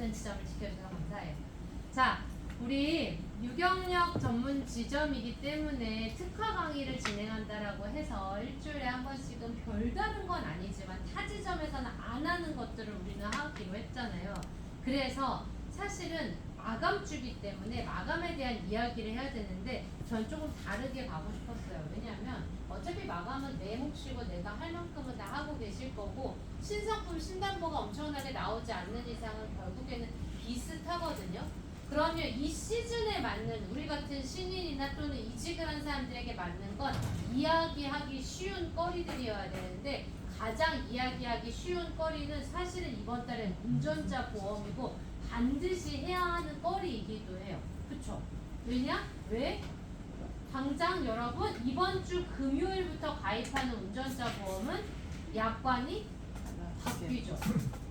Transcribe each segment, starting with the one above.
있는 지점을 지켜주셔서 감사해요. 자, 우리 유경력 전문 지점이기 때문에 특화 강의를 진행한다라고 해서 일주일에 한 번씩은 별다른 건 아니지만 타 지점에서는 안 하는 것들을 우리는 하기로 했잖아요. 그래서 사실은 마감주기 때문에 마감에 대한 이야기를 해야 되는데 전 조금 다르게 가고 싶었어요. 왜냐하면 어차피 마감은 내 몫이고 내가 할 만큼은 다 하고 계실 거고 신상품 신담보가 엄청나게 나오지 않는 이상은 결국에는 비슷하거든요. 그러면 이 시즌에 맞는 우리 같은 신인이나 또는 이직을 한 사람들에게 맞는 건 이야기하기 쉬운 거리들이어야 되는데 가장 이야기하기 쉬운 거리는 사실은 이번 달에 운전자 보험이고 반드시 해야 하는 거리이기도 해요. 그쵸? 왜냐? 왜? 당장 여러분 이번 주 금요일부터 가입하는 운전자 보험은 약관이 바뀌죠.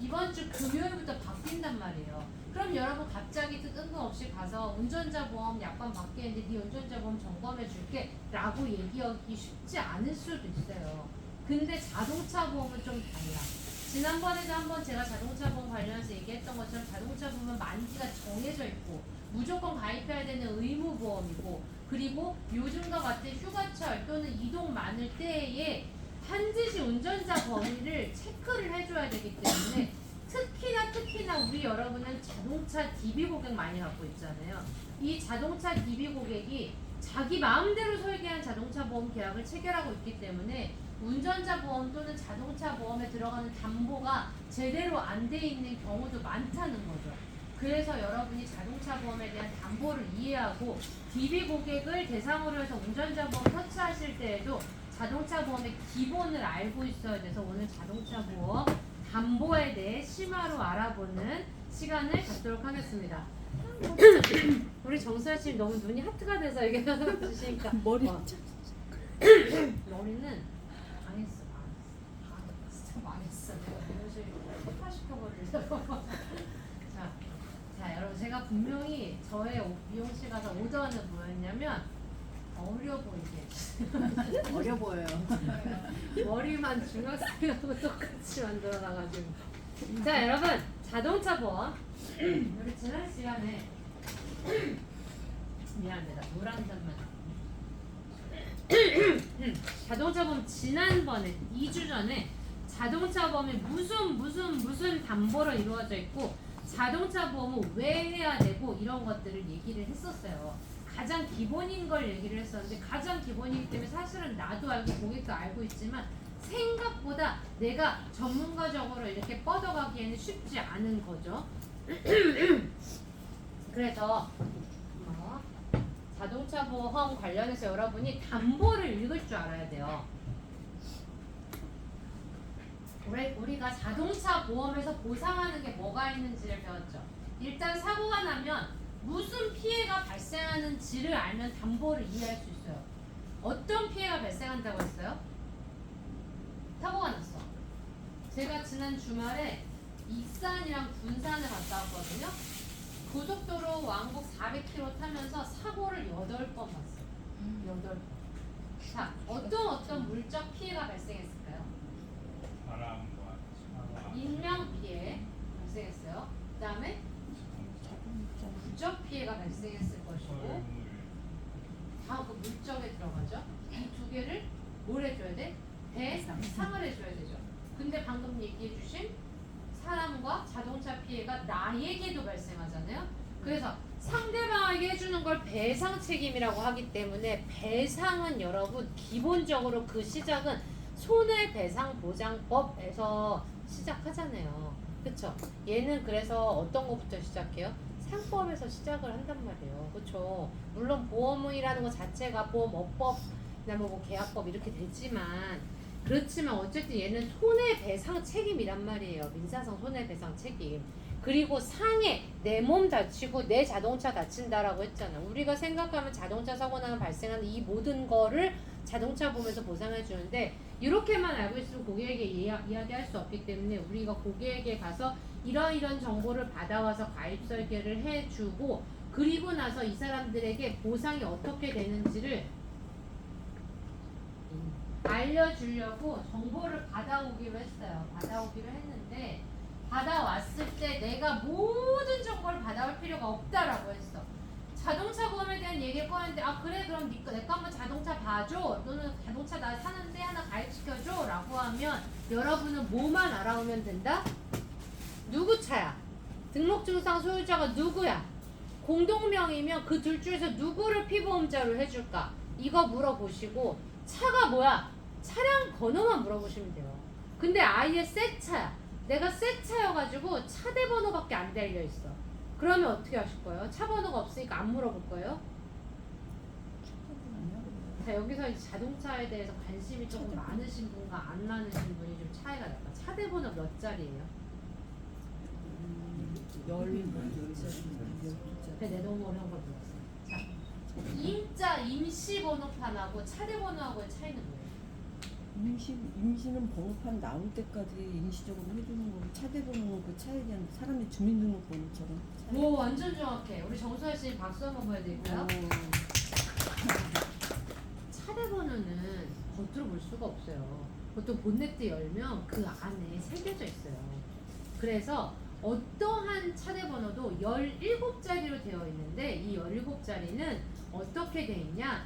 이번 주 금요일부터 바뀐단 말이에요. 그럼 여러분 갑자기 뜬금없이 가서 운전자 보험 약관 바뀌었는데 네 운전자 보험 점검해 줄게 라고 얘기하기 쉽지 않을 수도 있어요. 근데 자동차 보험은 좀 달라. 지난번에도 한번 제가 자동차 보험 관련해서 얘기했던 것처럼 자동차 보험은 만기가 정해져 있고 무조건 가입해야 되는 의무 보험이고 그리고 요즘과 같은 휴가철 또는 이동 많을 때에 반드시 운전자 범위를 체크를 해줘야 되기 때문에 특히나 우리 여러분은 자동차 DB 고객 많이 갖고 있잖아요. 이 자동차 DB 고객이 자기 마음대로 설계한 자동차 보험 계약을 체결하고 있기 때문에 운전자 보험 또는 자동차 보험에 들어가는 담보가 제대로 안 돼 있는 경우도 많다는 거죠. 그래서 여러분이 자동차 보험에 대한 담보를 이해하고 DB 고객을 대상으로 해서 운전자 보험 터치하실 때에도 자동차 보험의 기본을 알고 있어야 돼서 오늘 자동차 보험 담보에 대해 심화로 알아보는 시간을 갖도록 하겠습니다. 우리 정수아씨 너무 눈이 하트가 돼서 이게 주시니까 머리 머리는 망했어. 진짜 망했어. 내가 미용실 폭파시켜버리려고. 자, 여러분 제가 분명히 저의 미용실 가서 오더는 뭐였냐면 어려 보이게 어려 보여요. 머리만 중학생하고 똑같이 만들어놔가지고. 자, 여러분 자동차 보험 우리 지난 시간에 미안합니다. 물 한 잔만. 자동차 보험 지난번에 2주 전에 자동차 보험이 무슨 담보로 이루어져 있고 자동차 보험은 왜 해야 되고 이런 것들을 얘기를 했었어요. 가장 기본인 걸 얘기를 했었는데 가장 기본이기 때문에 사실은 나도 알고 고객도 알고 있지만 생각보다 내가 전문가적으로 이렇게 뻗어가기에는 쉽지 않은 거죠. 그래서 자동차 보험 관련해서 여러분이 담보를 읽을 줄 알아야 돼요. 우리가 자동차 보험에서 보상하는 게 뭐가 있는지를 배웠죠. 일단 사고가 나면 무슨 피해가 발생하는지를 알면 담보를 이해할 수 있어요. 어떤 피해가 발생한다고 했어요? 사고가 났어. 제가 지난 주말에 익산이랑 군산을 갔다 왔거든요. 고속도로 왕복 400km 타면서 사고를 8번 봤어요. 8번. 자, 어떤 물적 피해가 발생했을까요? 바람과 차와 인명 피해 발생했어요. 그 다음에 물적 피해가 발생했을 것이고 설물 다음 그 물적에 들어가죠. 이 두 개를 뭘 해줘야 돼? 배상을 해줘야 되죠. 근데 방금 얘기해 주신 사람과 자동차 피해가 나에게도 발생하잖아요. 그래서 상대방에게 해주는 걸 배상 책임이라고 하기 때문에 배상은 여러분 기본적으로 그 시작은 손해배상보장법에서 시작하잖아요. 그쵸? 얘는 그래서 어떤 것부터 시작해요? 상법에서 시작을 한단 말이에요. 그쵸? 물론 보험이라는 것 자체가 보험업법, 그다음에 뭐 계약법 이렇게 되지만 그렇지만 어쨌든 얘는 손해배상 책임이란 말이에요. 민사상 손해배상 책임. 그리고 상해, 내 몸 다치고 내 자동차 다친다라고 했잖아. 우리가 생각하면 자동차 사고 나면 발생하는 이 모든 거를 자동차 보험에서 보상해 주는데 이렇게만 알고 있으면 고객에게 이야기할 수 없기 때문에 우리가 고객에게 가서 이런 정보를 받아와서 가입 설계를 해주고 그리고 나서 이 사람들에게 보상이 어떻게 되는지를 알려주려고 정보를 받아오기로 했어요. 받아오기로 했는데 받아왔을 때 내가 모든 받아올 필요가 없다라고 했어. 자동차 보험에 대한 얘기를 꺼냈는데 아 그래 그럼 내 거 한번 자동차 봐줘 또는 자동차 나 사는데 하나 가입시켜줘 라고 하면 여러분은 뭐만 알아오면 된다? 누구 차야? 등록증상 소유자가 누구야? 공동명의면 그 둘 중에서 누구를 피보험자로 해줄까? 이거 물어보시고 차가 뭐야? 차량 번호만 물어보시면 돼요. 근데 아예 새 차야. 내가 새 차여가지고 차대 번호밖에 안 달려있어. 그러면 어떻게 하실 거예요? 차 번호가 없으니까 안 물어볼 거예요? 자 여기서 이제 자동차에 대해서 관심이 조금 많으신 분과 안 많으신 분이 좀 차이가 날까? 차대 번호 몇 자리예요? 내 너무 어려운 걸 물었어요. 자, 임자 임시 번호판하고 차대 번호하고의 차이는 뭐예요? 임시는 번호판 나올 때까지 임시적으로 해주는 거고 차대번호는 그 차에 대한 사람의 주민등록번호처럼. 오 완전 정확해. 우리 정수아 씨 박수 한번 보여야 될까요? 차대 번호는 겉으로 볼 수가 없어요. 보통 본네트 열면 그 안에 새겨져 있어요. 그래서 어떠한 차대 번호도 17자리로 되어 있는데 이 17자리는 어떻게 되어 있냐?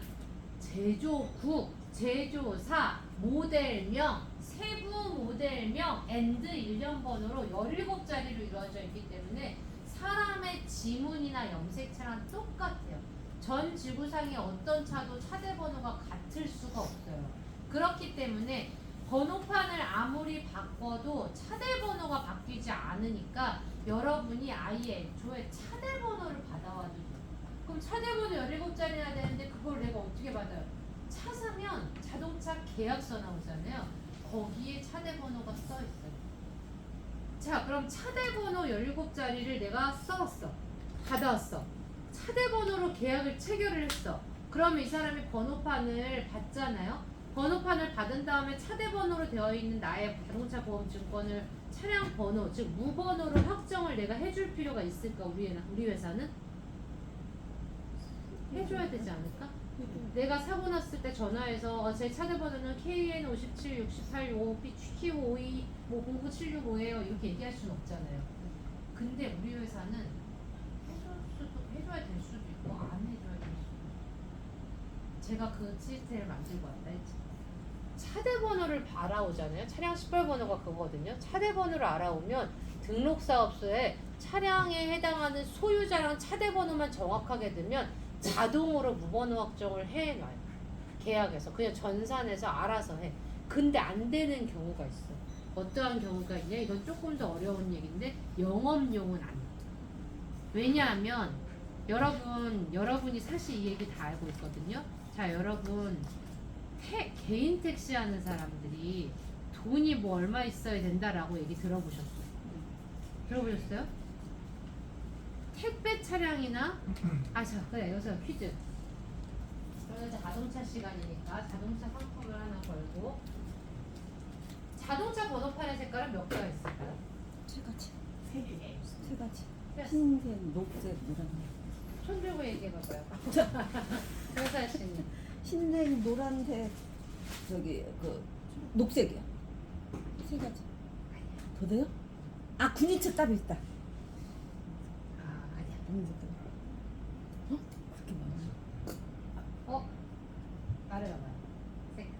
제조국, 제조사, 모델명, 세부 모델명, 엔드 일련 번호로 17자리로 이루어져 있기 때문에 사람의 지문이나 염색차랑 똑같아요. 전 지구상의 어떤 차도 차대 번호가 같을 수가 없어요. 그렇기 때문에 번호판을 아무리 바꿔도 차대 번호가 바뀌지 않으니까 여러분이 아예 애초에 차대 번호를 받아와도 돼요. 그럼 차대 번호 17자리나 되는데 그걸 내가 어떻게 받아요? 차 사면 자동차 계약서 나오잖아요. 거기에 차대 번호가 써 있어요. 자, 그럼 차대 번호 17자리를 내가 써왔어. 받아왔어. 차대 번호로 계약을 체결을 했어. 그러면 이 사람이 번호판을 받잖아요. 번호판을 받은 다음에 차대 번호로 되어 있는 나의 자동차 보험 증권을 차량 번호, 즉 무번호로 확정을 내가 해줄 필요가 있을까? 우리 회사는? 해줘야 되지 않을까? 내가 사고 났을 때 전화해서 제 차대 번호는 KN576855PQ52 뭐 09765예요 이렇게 얘기할 수는 없잖아요. 근데 우리 회사는 해줘야 될 수도 있고 안 해줘야 될 수도 있고 제가 그 시스템을 만들고 왔다 했지. 차대 번호를 알아오잖아요. 차량 식별번호가 그거거든요. 차대 번호를 알아오면 등록사업소에 차량에 해당하는 소유자랑 차대 번호만 정확하게 들면 자동으로 무번호 확정을 해놔요. 계약에서 그냥 전산에서 알아서 해. 근데 안 되는 경우가 있어. 어떠한 경우가 있냐? 이건 조금 더 어려운 얘기인데 영업용은 안 돼. 왜냐하면 여러분이 사실 이 얘기 다 알고 있거든요. 자, 여러분 개인 택시 하는 사람들이 돈이 뭐 얼마 있어야 된다라고 얘기 들어보셨어요? 들어보셨어요? 택배 차량이나 자 그래 여기서 퀴즈. 그러면 자동차 시간이니까 자동차 상품을 하나 걸고 자동차 번호판의 색깔은 몇 개가 있을까요? 세 가지. 세 가지. 네. 흰색, 녹색, 노란색. 손 들고 얘기해봐봐요. 정수아 씨는 흰색, 노란색, 녹색이요. 세 가지. 더 돼요? 군이차 따로 있다. 아니야. 무슨 색깔? 그렇게 많아? 말해봐봐요. 색깔.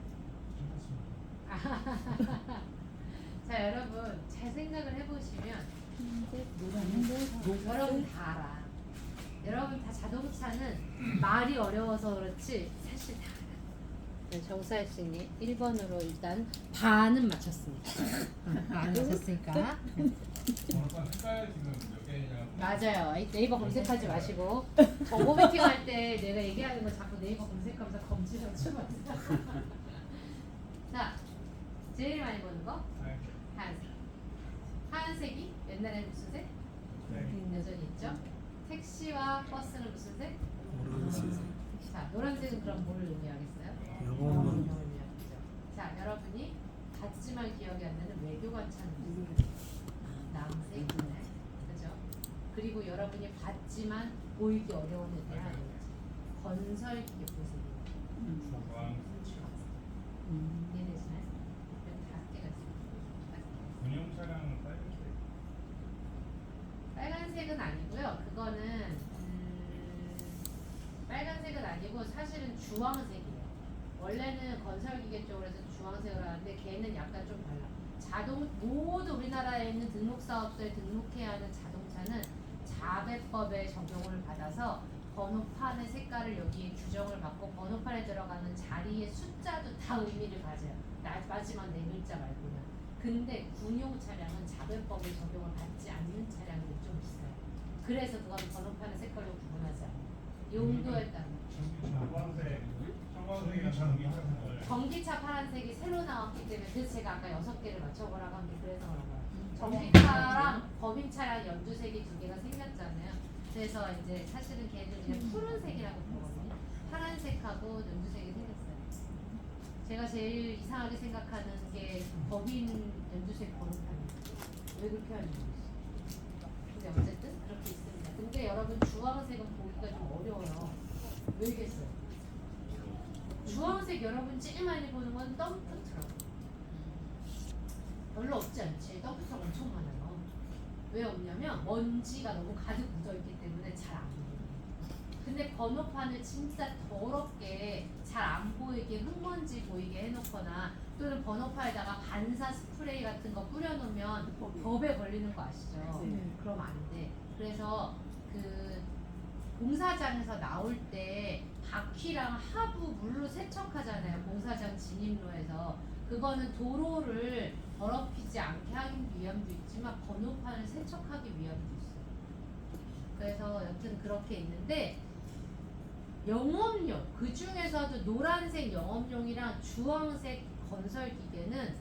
자 여러분 잘 생각을 해보시면 흰색, 노란색, 녹색. 여러분 다 알아. 여러분 다 자동차는 말이 어려워서 그렇지 사실 다 알아. 네, 정수아 씨님 1번으로 일단 반은 맞췄습니다. 반은 맞췄으니까. 번호판 색깔 지금 몇 개냐? 맞아요. 네이버 검색하지 마시고 정보 미팅 할 때 내가 얘기하는 거 자꾸 네이버 검색하면서 검지를 쳐봤어. 자, 제일 많이 보는 거 하얀색. 하얀색이 옛날에 무슨 색? 여전히 있죠. 택시와 버스는 무슨 색? 자, 노란색은 그럼 뭘 의미하겠어요? 영업을 의미하겠죠. 자, 여러분이 같지만 기억이 안 나는 외교관차는 무슨 색? 남색이네. 그죠? 그리고 여러분이 봤지만 보이기 어려운 애들 하나 있지. 건설 기업색이에요. 이해되시나요? 다섯 개가 있어요. 군용 차량은 빨간색. 빨간색은 빨간색은 아니고요. 그거는 빨간색은 아니고 사실은 주황색이에요. 원래는 건설기계 쪽으로 해서 주황색을 하는데 걔는 약간 좀 달라. 모두 우리나라에 있는 등록사업소에 등록해야 하는 자동차는 자배법에 적용을 받아서 번호판의 색깔을 여기에 규정을 받고 번호판에 들어가는 자리의 숫자도 다 의미를 가져요. 마지막 네 글자 말고는. 근데 군용 차량은 자배법에 적용을 받지 않는 차량이 좀 있어요. 그래서 그건 번호판의 색깔로 구분하지 않아요. 용도에 따라. 청광색이랑 전기차 전기차 파란색이 새로 나왔기 때문에 그래서 제가 아까 6개를 맞춰보라고 한 게 그래서 그런 거예요. 전기차랑 법인차랑 연두색이 두 개가 생겼잖아요. 그래서 이제 사실은 걔들 그냥 푸른색이라고 부르거든요. 파란색하고 연두색이 생겼어요. 제가 제일 이상하게 생각하는 게 법인 연두색 번호판이에요. 왜 그렇게 하는지 모르겠어요. 근데 어쨌든 그렇게 있습니다. 근데 여러분 주황색은 보기가 좀 어려워요. 왜겠어요? 주황색 여러분 제일 많이 보는 건 덤프 트럭. 별로 없지 않지. 덤프 트럭 엄청 많아요. 왜 없냐면 먼지가 너무 가득 묻어있기 때문에 잘 안 보여요. 근데 번호판을 진짜 더럽게 잘 안 보이게 흙먼지 보이게 해놓거나 또는 번호판에다가 반사 스프레이 같은 거 뿌려놓으면 법에 걸리는 거 아시죠? 네. 그럼 안 돼. 그래서 그 공사장에서 나올 때 바퀴랑 하부 물로 세척하잖아요. 공사장 진입로에서. 그거는 도로를 더럽히지 않게 하기 위함도 있지만 번호판을 세척하기 위함도 있어요. 그래서 여튼 그렇게 있는데 영업용, 그 중에서도 노란색 영업용이랑 주황색 건설기계는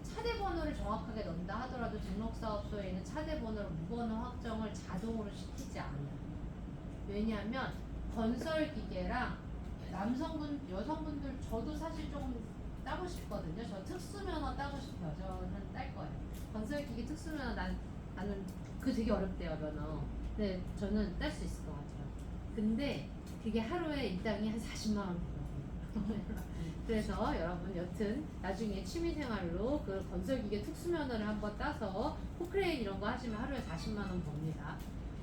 차대 번호를 정확하게 넣는다 하더라도 등록사업소에 있는 차대 번호를 무번호 확정을 자동으로 시키지 않아요. 왜냐하면 건설기계랑 여성분들 저도 사실 좀 따고 싶거든요. 저 특수면허 따고 싶어요. 저는 딸 거예요. 건설기계 특수면허 나는 그거 되게 어렵대요, 면허. 근데 저는 딸 수 있을 것 같아요. 근데 그게 하루에 일당이 한 40만 원 되거든요. 그래서 여러분 여튼 나중에 취미생활로 그 건설기계 특수면허를 한번 따서 포크레인 이런 거 하시면 하루에 40만 원 법니다.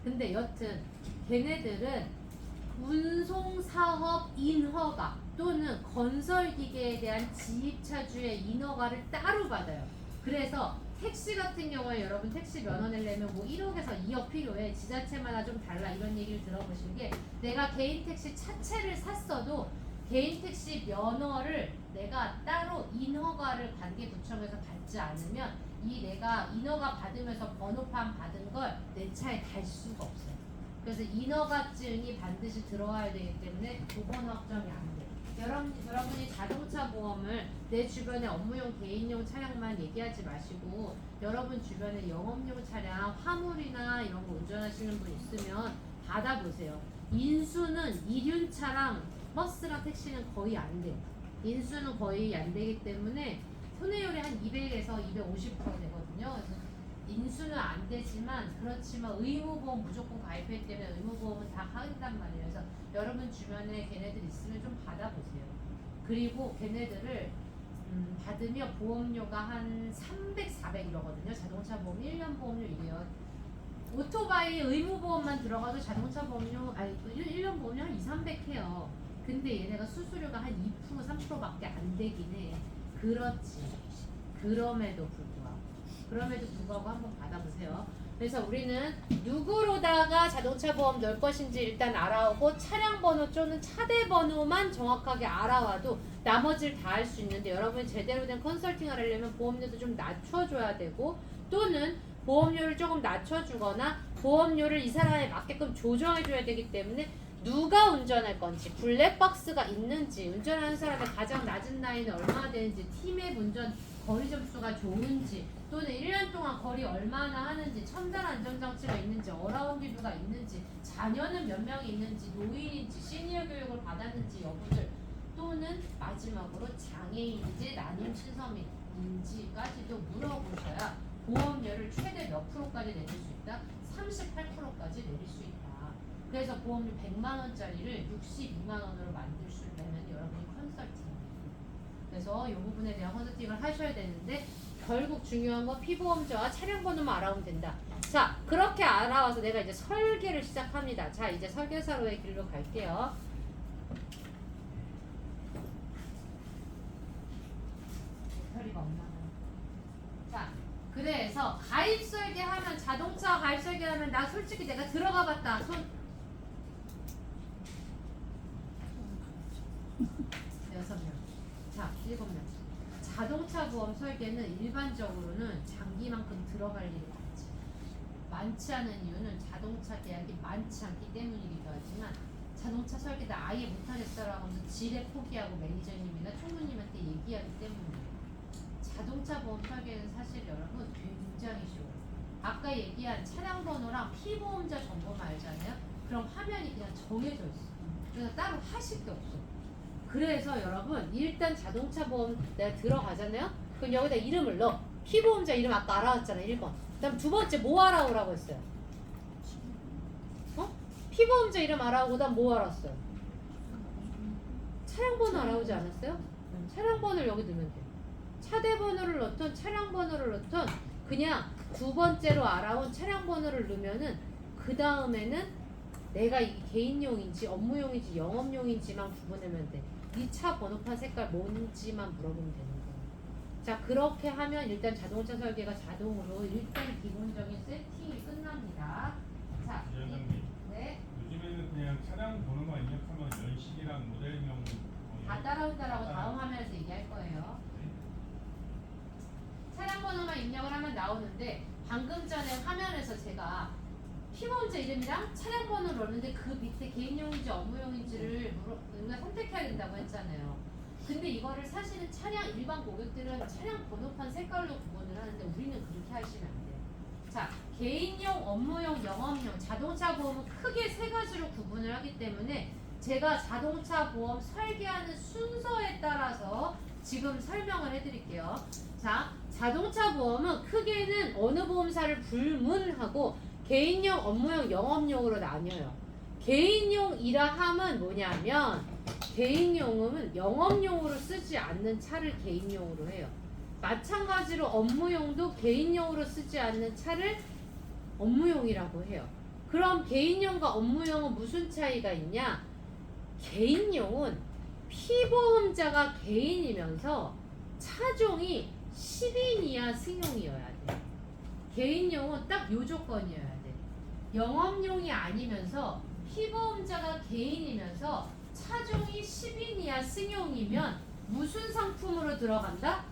근데 여튼 걔네들은 운송사업 인허가 또는 건설기계에 대한 지입차주의 인허가를 따로 받아요. 그래서 택시 같은 경우에 여러분 택시 면허 내려면 뭐 1억에서 2억 필요해. 지자체마다 좀 달라. 이런 얘기를 들어보신 게 내가 개인 택시 차체를 샀어도 개인 택시 면허를 내가 따로 인허가를 관계구청에서 받지 않으면 이 내가 인허가 받으면서 번호판 받은 걸 내 차에 달 수가 없어요. 그래서 인허가증이 반드시 들어와야 되기 때문에 보건 확정이 안 돼요. 여러분이 자동차 보험을 내 주변에 업무용 개인용 차량만 얘기하지 마시고 여러분 주변에 영업용 차량, 화물이나 이런 거 운전하시는 분 있으면 받아보세요. 인수는 이륜차랑 버스랑 택시는 거의 안 돼요. 인수는 거의 안 되기 때문에 손해율이 한 200에서 250% 되거든요. 그래서 인수는 안 되지만 그렇지만 의무보험 무조건 가입했기 때문에 의무보험은 다 한단 말이에요. 그래서 여러분 주변에 걔네들 있으면 좀 받아보세요. 그리고 걔네들을 받으면 보험료가 한 300, 400 이러거든요. 자동차 보험 1년 보험료 이래요. 오토바이 의무보험만 들어가도 자동차 보험료 1년 보험료 한 2, 300 해요. 근데 얘네가 수수료가 한 2%, 3%밖에 안 되긴 해. 그렇지. 그럼에도 불구하고 한번 받아보세요. 그래서 우리는 누구로다가 자동차 보험 넣을 것인지 일단 알아오고 차량 번호 또는 차대 번호만 정확하게 알아와도 나머지를 다 할 수 있는데 여러분이 제대로 된 컨설팅을 하려면 보험료도 좀 낮춰줘야 되고 또는 보험료를 조금 낮춰주거나 보험료를 이 사람에 맞게끔 조정해줘야 되기 때문에 누가 운전할 건지 블랙박스가 있는지 운전하는 사람의 가장 낮은 나이는 얼마나 되는지 팀의 운전 거리 점수가 좋은지 또는 1년 동안 거리 얼마나 하는지 첨단 안전장치가 있는지 어라운 기부가 있는지 자녀는 몇 명이 있는지 노인인지 시니어 교육을 받았는지 여부들 또는 마지막으로 장애인인지 난임 신성인지까지도 물어보셔야 보험료를 최대 몇 프로까지 내릴 수 있다? 38%까지 내릴 수 있다. 그래서 보험료 100만 원짜리를 62만 원으로 만들 수 있다면 여러분이 컨설팅. 그래서 이 부분에 대한 컨설팅을 하셔야 되는데 결국 중요한 건 피보험자와 차량 번호만 알아오면 된다. 자, 그렇게 알아와서 내가 이제 설계를 시작합니다. 자, 이제 설계사로의 길로 갈게요. 배터리가 없나? 자, 그래서 가입 설계하면 자동차 가입 설계하면 나 솔직히 내가 들어가 봤다. 손 6명. 자, 7명. 자동차 보험 설계는 일반적으로는 장기만큼 들어갈 일이 많지 않은 이유는 자동차 계약이 많지 않기 때문이기도 하지만 자동차 설계도 아예 못하겠어라고 하면 지레 포기하고 매니저님이나 총무님한테 얘기하기 때문이에요. 자동차 보험 설계는 사실 여러분 굉장히 쉬워요. 아까 얘기한 차량 번호랑 피보험자 정보만 알잖아요. 그럼 화면이 그냥 정해져 있어. 그래서 따로 하실 게 없어. 그래서 여러분 일단 자동차 보험 내가 들어가잖아요. 그럼 여기다 이름을 넣어. 피보험자 이름 아까 알아왔잖아. 1번. 그다음 두 번째 뭐 알아오라고 했어요? 피보험자 이름 알아오고 그다음 뭐 알았어요? 차량 번호 알아오지 않았어요? 차량 번호를 여기 넣으면 돼. 차대 번호를 넣던 차량 번호를 넣던 그냥 두 번째로 알아온 차량 번호를 넣으면은 그 다음에는 내가 이게 개인용인지 업무용인지 영업용인지만 구분하면 돼. 이 차 번호판 색깔 뭔지만 물어보면 되는 거야. 자, 그렇게 하면 일단 자동차 설계가 자동으로 일단 기본적인 세팅이 끝납니다. 자, 위원장님, 네. 요즘에는 그냥 차량 번호만 입력하면 연식이랑 모델명 다 따라온다라고 다음 화면에서 얘기할 거예요. 차량 번호만 입력을 하면 나오는데 방금 전에 화면에서 제가 피보험자 이름이랑 차량 번호를 넣었는데 그 밑에 개인용인지 업무용인지를 우리가 선택해야 된다고 했잖아요. 근데 이거를 사실은 차량 일반 고객들은 차량 번호판 색깔로 구분을 하는데 우리는 그렇게 하시면 안 돼요. 자, 개인용, 업무용, 영업용, 자동차 보험은 크게 세 가지로 구분을 하기 때문에 제가 자동차 보험 설계하는 순서에 따라서 지금 설명을 해드릴게요. 자, 자동차 보험은 크게는 어느 보험사를 불문하고 개인용, 업무용, 영업용으로 나뉘어요. 개인용이라 함은 뭐냐면 개인용은 영업용으로 쓰지 않는 차를 개인용으로 해요. 마찬가지로 업무용도 개인용으로 쓰지 않는 차를 업무용이라고 해요. 그럼 개인용과 업무용은 무슨 차이가 있냐? 개인용은 피보험자가 개인이면서 차종이 10인 이하 승용이어야 돼. 개인용은 딱 요 조건이어야 돼. 영업용이 아니면서 피보험자가 개인이면서 차종이 10인 이하 승용이면 무슨 상품으로 들어간다?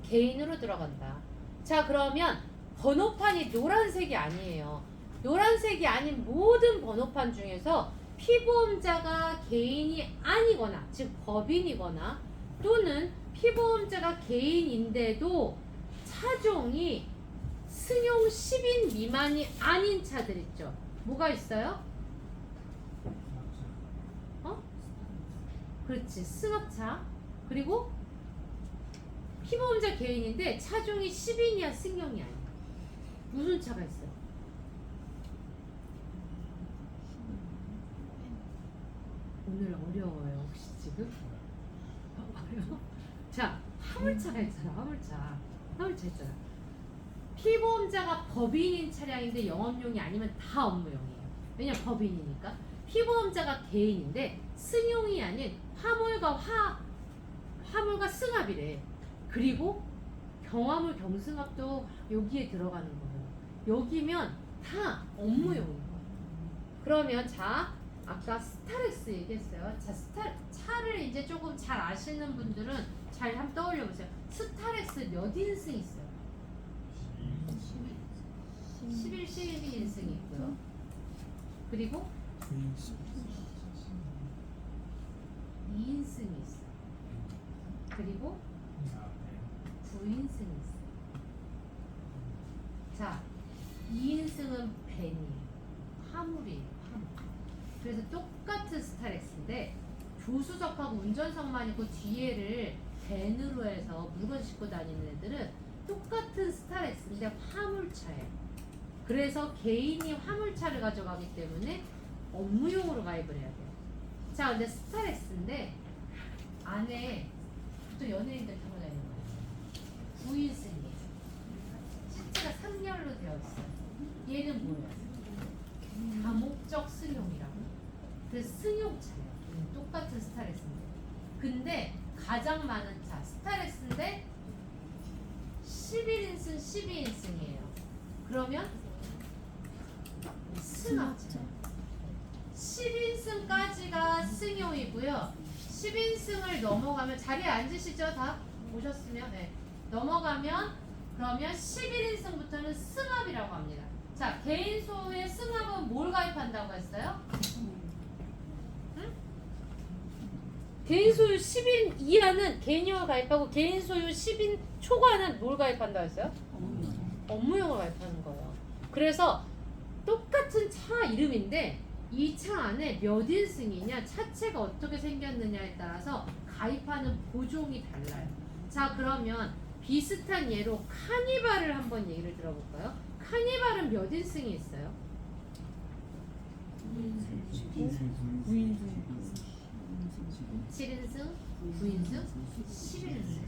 개인으로 들어간다. 자, 그러면 번호판이 노란색이 아니에요. 노란색이 아닌 모든 번호판 중에서 피보험자가 개인이 아니거나 즉 법인이거나 또는 피보험자가 개인인데도 차종이 승용 10인 미만이 아닌 차들 있죠. 뭐가 있어요? 그렇지, 승합차. 그리고 피보험자 개인인데 차종이 10인 이하 승용이 아니야. 무슨 차가 있어요? 오늘 어려워요 혹시 지금? 어려워? 자, 화물차가 있잖아. 화물차 있잖아. 피보험자가 법인인 차량인데 영업용이 아니면 다 업무용이에요. 왜냐면 법인이니까. 피보험자가 개인인데 승용이 아닌 화물과 승합이래. 그리고 경화물 경승합도 여기에 들어가는 거예요. 여기면 다 업무용인 거예요. 그러면 자, 아까 스타렉스 얘기했어요. 자, 차를 이제 조금 잘 아시는 분들은 잘 한번 떠올려 보세요. 스타렉스 몇 인승 있어요? 11, 12인승이 있고요. 그리고 2인승이 있어요. 그리고 9인승이 있어요. 자, 2인승은 벤이에요. 화물이에요. 화물. 그래서 똑같은 스타렉스인데 조수석하고 운전석만 있고 뒤에를 벤으로 해서 물건 싣고 다니는 애들은 똑같은 스타렉스인데 화물차예요. 그래서 개인이 화물차를 가져가기 때문에 업무용으로 가입을 해야 돼요. 자, 근데 스타렉스인데 안에 또 연예인들 타고 다니는 거예요. 구인승이에요. 실제가 3열로 되어 있어요. 얘는 뭐예요? 다목적 승용이라고. 그래서 승용차예요. 똑같은 스타렉스인데. 근데 가장 많은 차 스타렉스인데 11인승, 12인승이에요. 그러면 승합차. 10인승까지가 승용이고요. 10인승을 넘어가면 자리에 앉으시죠? 다 오셨으면 네. 넘어가면 그러면 11인승부터는 승합이라고 합니다. 자, 개인 소유의 승합은 뭘 가입한다고 했어요? 응? 개인 소유 10인 이하는 개인용을 가입하고 개인 소유 10인 초과는 뭘 가입한다고 했어요? 업무용을 가입하는 거예요. 그래서 똑같은 차 이름인데 이 차 안에 몇 인승이냐, 차체가 어떻게 생겼느냐에 따라서 가입하는 보종이 달라요. 자, 그러면 비슷한 예로 카니발을 한번 얘기를 들어볼까요? 카니발은 몇 인승이 있어요? 7인승, 9인승, 11인승.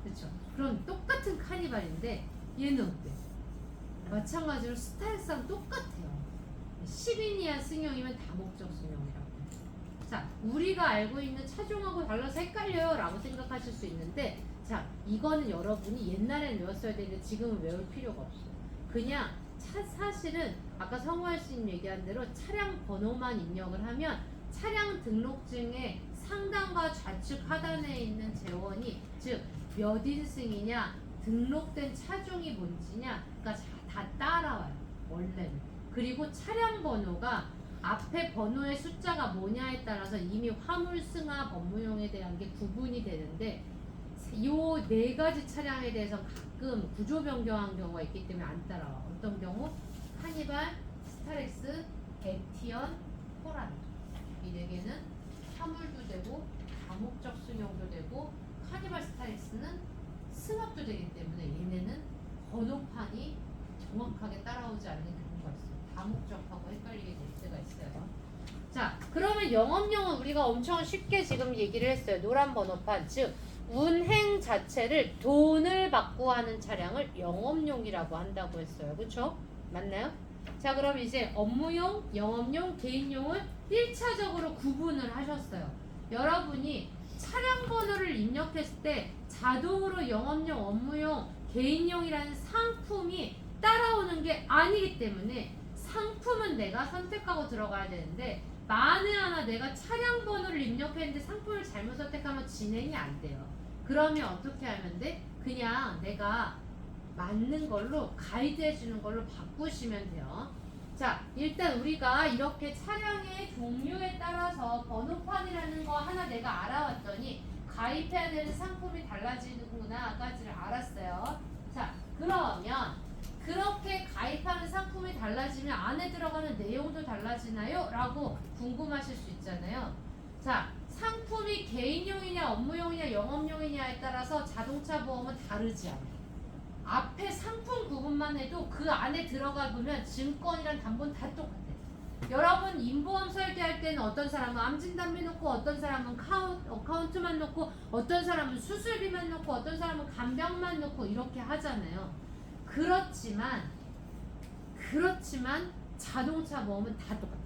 그렇죠? 그럼 똑같은 카니발인데 얘는 어때? 마찬가지로 스타일상 똑같아요. 10인 이하 승용이면 다목적 승용이라고. 자, 우리가 알고 있는 차종하고 달라서 헷갈려요 라고 생각하실 수 있는데, 자, 이거는 여러분이 옛날에는 외웠어야 되는데 지금은 외울 필요가 없어요. 그냥 사실은 아까 성우할수님 얘기한 대로 차량 번호만 입력을 하면 차량 등록증의 상단과 좌측 하단에 있는 재원이, 즉 몇 인승이냐, 등록된 차종이 뭔지냐가 다 따라와요 원래는. 그리고 차량 번호가 앞에 번호의 숫자가 뭐냐에 따라서 이미 화물, 승합, 업무용에 대한 게 구분이 되는데, 요 네 가지 차량에 대해서 가끔 구조 변경한 경우가 있기 때문에 안 따라와. 어떤 경우? 카니발, 스타렉스, 에티언, 호란. 이 네 개는 화물도 되고 다목적 승용도 되고, 카니발, 스타렉스는 승합도 되기 때문에 얘네는 번호판이 정확하게 따라오지 않는 경우가 있어요. 다목적하고 헷갈리게 될 때가 있어요. 자, 그러면 영업용은 우리가 엄청 쉽게 지금 얘기를 했어요. 노란 번호판, 즉 운행 자체를 돈을 받고 하는 차량을 영업용이라고 한다고 했어요. 그렇죠? 맞나요? 자, 그럼 이제 업무용, 영업용, 개인용을 1차적으로 구분을 하셨어요. 여러분이 차량 번호를 입력했을 때 자동으로 영업용, 업무용, 개인용이라는 상품이 따라오는 게 아니기 때문에 상품은 내가 선택하고 들어가야 되는데, 만에 하나 내가 차량 번호를 입력했는데 상품을 잘못 선택하면 진행이 안 돼요. 그러면 어떻게 하면 돼? 그냥 내가 맞는 걸로 가이드해 주는 걸로 바꾸시면 돼요. 자, 일단 우리가 이렇게 차량의 종류에 따라서 번호판이라는 거 하나 내가 알아왔더니 가입해야 되는 상품이 달라지는구나까지를 알았어요. 자, 그러면 그렇게 가입하는 상품이 달라지면 안에 들어가는 내용도 달라지나요? 라고 궁금하실 수 있잖아요. 자, 상품이 개인용이냐, 업무용이냐, 영업용이냐에 따라서 자동차 보험은 다르지 않아요. 앞에 상품 구분만 해도 그 안에 들어가 보면 증권이랑 담보는 다 똑같아요. 여러분 인보험 설계할 때는 어떤 사람은 암진단비 놓고, 어떤 사람은 어카운트만 놓고, 어떤 사람은 수술비만 놓고, 어떤 사람은 간병만 놓고 이렇게 하잖아요. 그렇지만 자동차 보험은 다 똑같아요.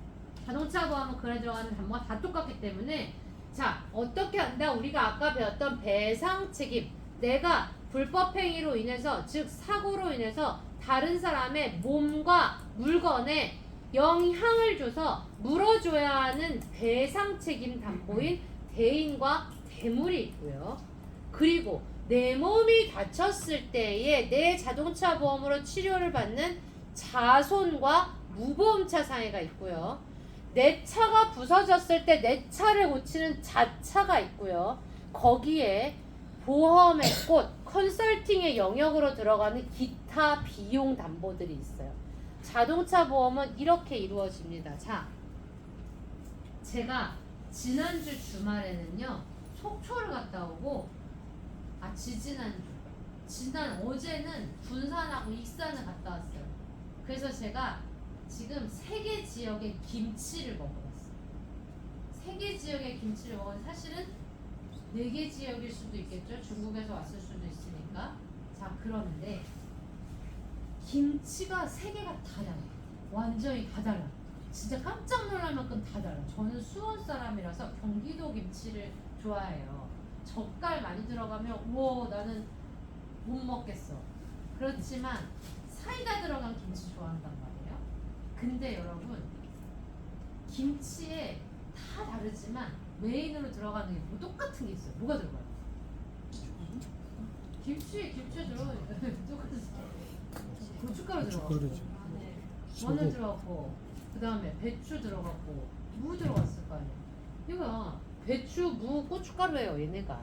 자동차 보험은 그 안에 들어가는 담보가 다 똑같기 때문에, 자, 어떻게 한다? 우리가 아까 배웠던 배상 책임. 내가 불법 행위로 인해서, 즉 사고로 인해서 다른 사람의 몸과 물건에 영향을 줘서 물어줘야 하는 배상 책임 담보인 대인과 대물이 있고요. 그리고 내 몸이 다쳤을 때에 내 자동차 보험으로 치료를 받는 자손과 무보험차 상해가 있고요. 내 차가 부서졌을 때 내 차를 고치는 자차가 있고요. 거기에 보험의 꽃, 컨설팅의 영역으로 들어가는 기타 비용 담보들이 있어요. 자동차 보험은 이렇게 이루어집니다. 자, 제가 지난주 주말에는요 속초를 갔다 오고, 지난 어제는 군산하고 익산을 갔다 왔어요. 그래서 제가 지금 3개 지역의 김치를 먹어봤어요. 3개 지역의 김치를 먹었는데, 사실은 4개 지역일 수도 있겠죠. 중국에서 왔을 수도 있으니까. 자, 그런데 김치가 3개가 다 달라. 완전히 다 달라. 진짜 깜짝 놀랄 만큼 다 달라. 저는 수원 사람이라서 경기도 김치를 좋아해요. 젓갈 많이 들어가면 우와 나는 못 먹겠어. 그렇지만 사이다 들어간 김치 좋아한단 말이에요. 근데 여러분 김치에 다 다르지만 메인으로 들어가는 게 뭐 똑같은 게 있어요. 뭐가 들어가요? 김치에 들어가요. 똑같은 고춧가루 들어가고 고춧가루죠. 마늘 소금. 들어갔고 그 다음에 배추 들어갔고 무 들어갔을 거 아니에요. 이거 배추, 무, 고춧가루예요 얘네가.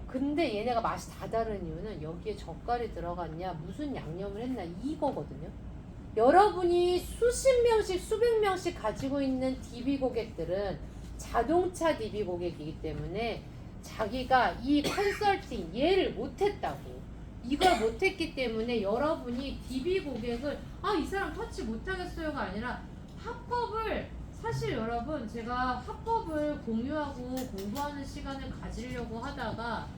근데 얘네가 맛이 다 다른 이유는 여기에 젓갈이 들어갔냐 무슨 양념을 했나 이거거든요. 여러분이 수십 명씩 수백 명씩 가지고 있는 DB 고객들은 자동차 DB 고객이기 때문에 자기가 이 컨설팅 얘를 못했다고 이걸 못했기 때문에 여러분이 DB 고객을 이 사람 터치 못하겠어요가 아니라 화법을 사실 여러분 제가 화법을 공유하고 공부하는 시간을 가지려고 하다가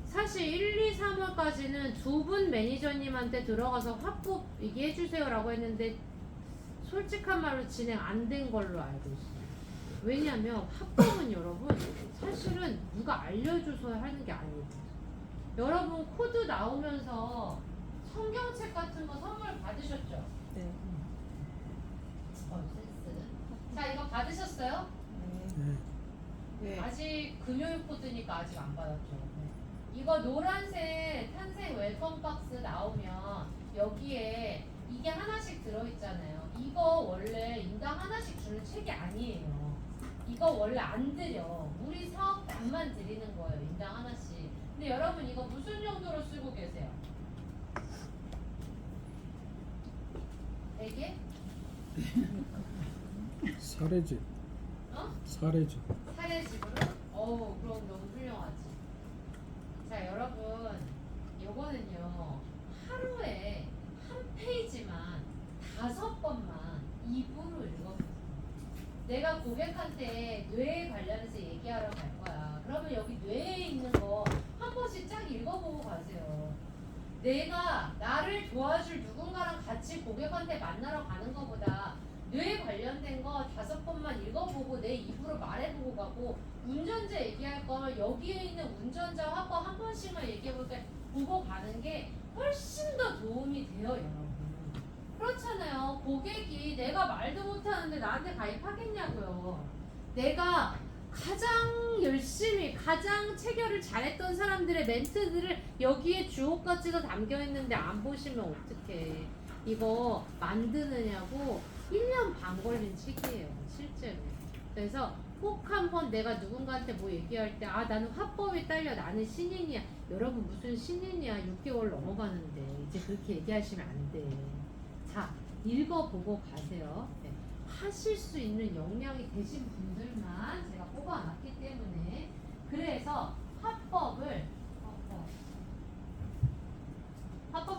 사실 1, 2, 3월까지는 2분 매니저님한테 들어가서 화법 얘기해 주세요라고 했는데 솔직한 말로 진행 안 된 걸로 알고 있어요. 왜냐면 화법은 여러분 사실은 누가 알려줘서 하는 게 아니에요. 여러분 코드 나오면서 성경책 같은 거 선물 받으셨죠? 네. 센스. 자 이거 받으셨어요? 네. 네. 네. 아직 금요일 코드니까 아직 안 받았죠. 이거 노란색 탄생 웰컴 박스 나오면 여기에 이게 하나씩 들어있잖아요. 이거 원래 인당 하나씩 주는 책이 아니에요. 이거 원래 안 드려. 우리 사업단만 드리는 거예요. 인당 하나씩. 근데 여러분 이거 무슨 용도로 쓰고 계세요? 되게? 사례집. 어? 사례집. 사례집으로? 그럼 너무 훌륭하지. 자, 여러분, 요거는요, 하루에 한 페이지만 5번만 입으로 읽어보세요. 내가 고객한테 뇌에 관련해서 얘기하러 갈 거야. 그러면 여기 뇌에 있는 거 한 번씩 쫙 읽어보고 가세요. 내가 나를 도와줄 누군가랑 같이 고객한테 만나러 가는 것보다 뇌에 관련된 거 5번만 읽어보고 내 입으로 말해보고 가고 운전자 얘기할 거면 여기에 있는 운전자 화법 한 번씩만 얘기해보니까 보고 가는 게 훨씬 더 도움이 돼요 여러분. 그렇잖아요. 고객이 내가 말도 못하는데 나한테 가입하겠냐고요. 내가 가장 열심히 가장 체결을 잘했던 사람들의 멘트들을 여기에 주옥같이도 담겨있는데 안 보시면 어떡해. 이거 만드느냐고 1년 반 걸린 책이에요 실제로. 그래서 꼭 한번 내가 누군가한테 뭐 얘기할 때 나는 화법이 딸려 나는 신인이야. 여러분 무슨 신인이야. 6개월 넘어가는데 이제 그렇게 얘기하시면 안 돼. 자 읽어보고 가세요. 네. 하실 수 있는 역량이 되신 분들만 제가 뽑아놨기 때문에 그래서 화법을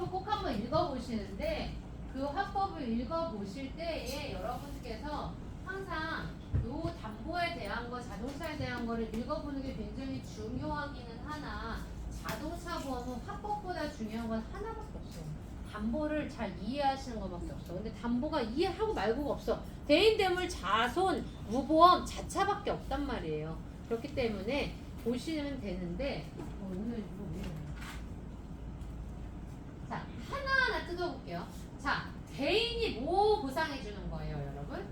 꼭 한번 읽어보시는데 그 화법을 읽어보실 때에 여러분께서 항상 요 담보에 대한 거, 자동차에 대한 거를 읽어보는 게 굉장히 중요하기는 하나 자동차 보험은 화법보다 중요한 건 하나밖에 없어. 담보를 잘 이해하시는 것밖에 없어. 근데 담보가 이해하고 말고가 없어. 대인대물, 자손, 무보험, 자차밖에 없단 말이에요. 그렇기 때문에 보시면 되는데 오늘 이거 왜 이러냐. 자 하나하나 뜯어볼게요. 자 대인이 뭐 보상해 주는 거예요 여러분?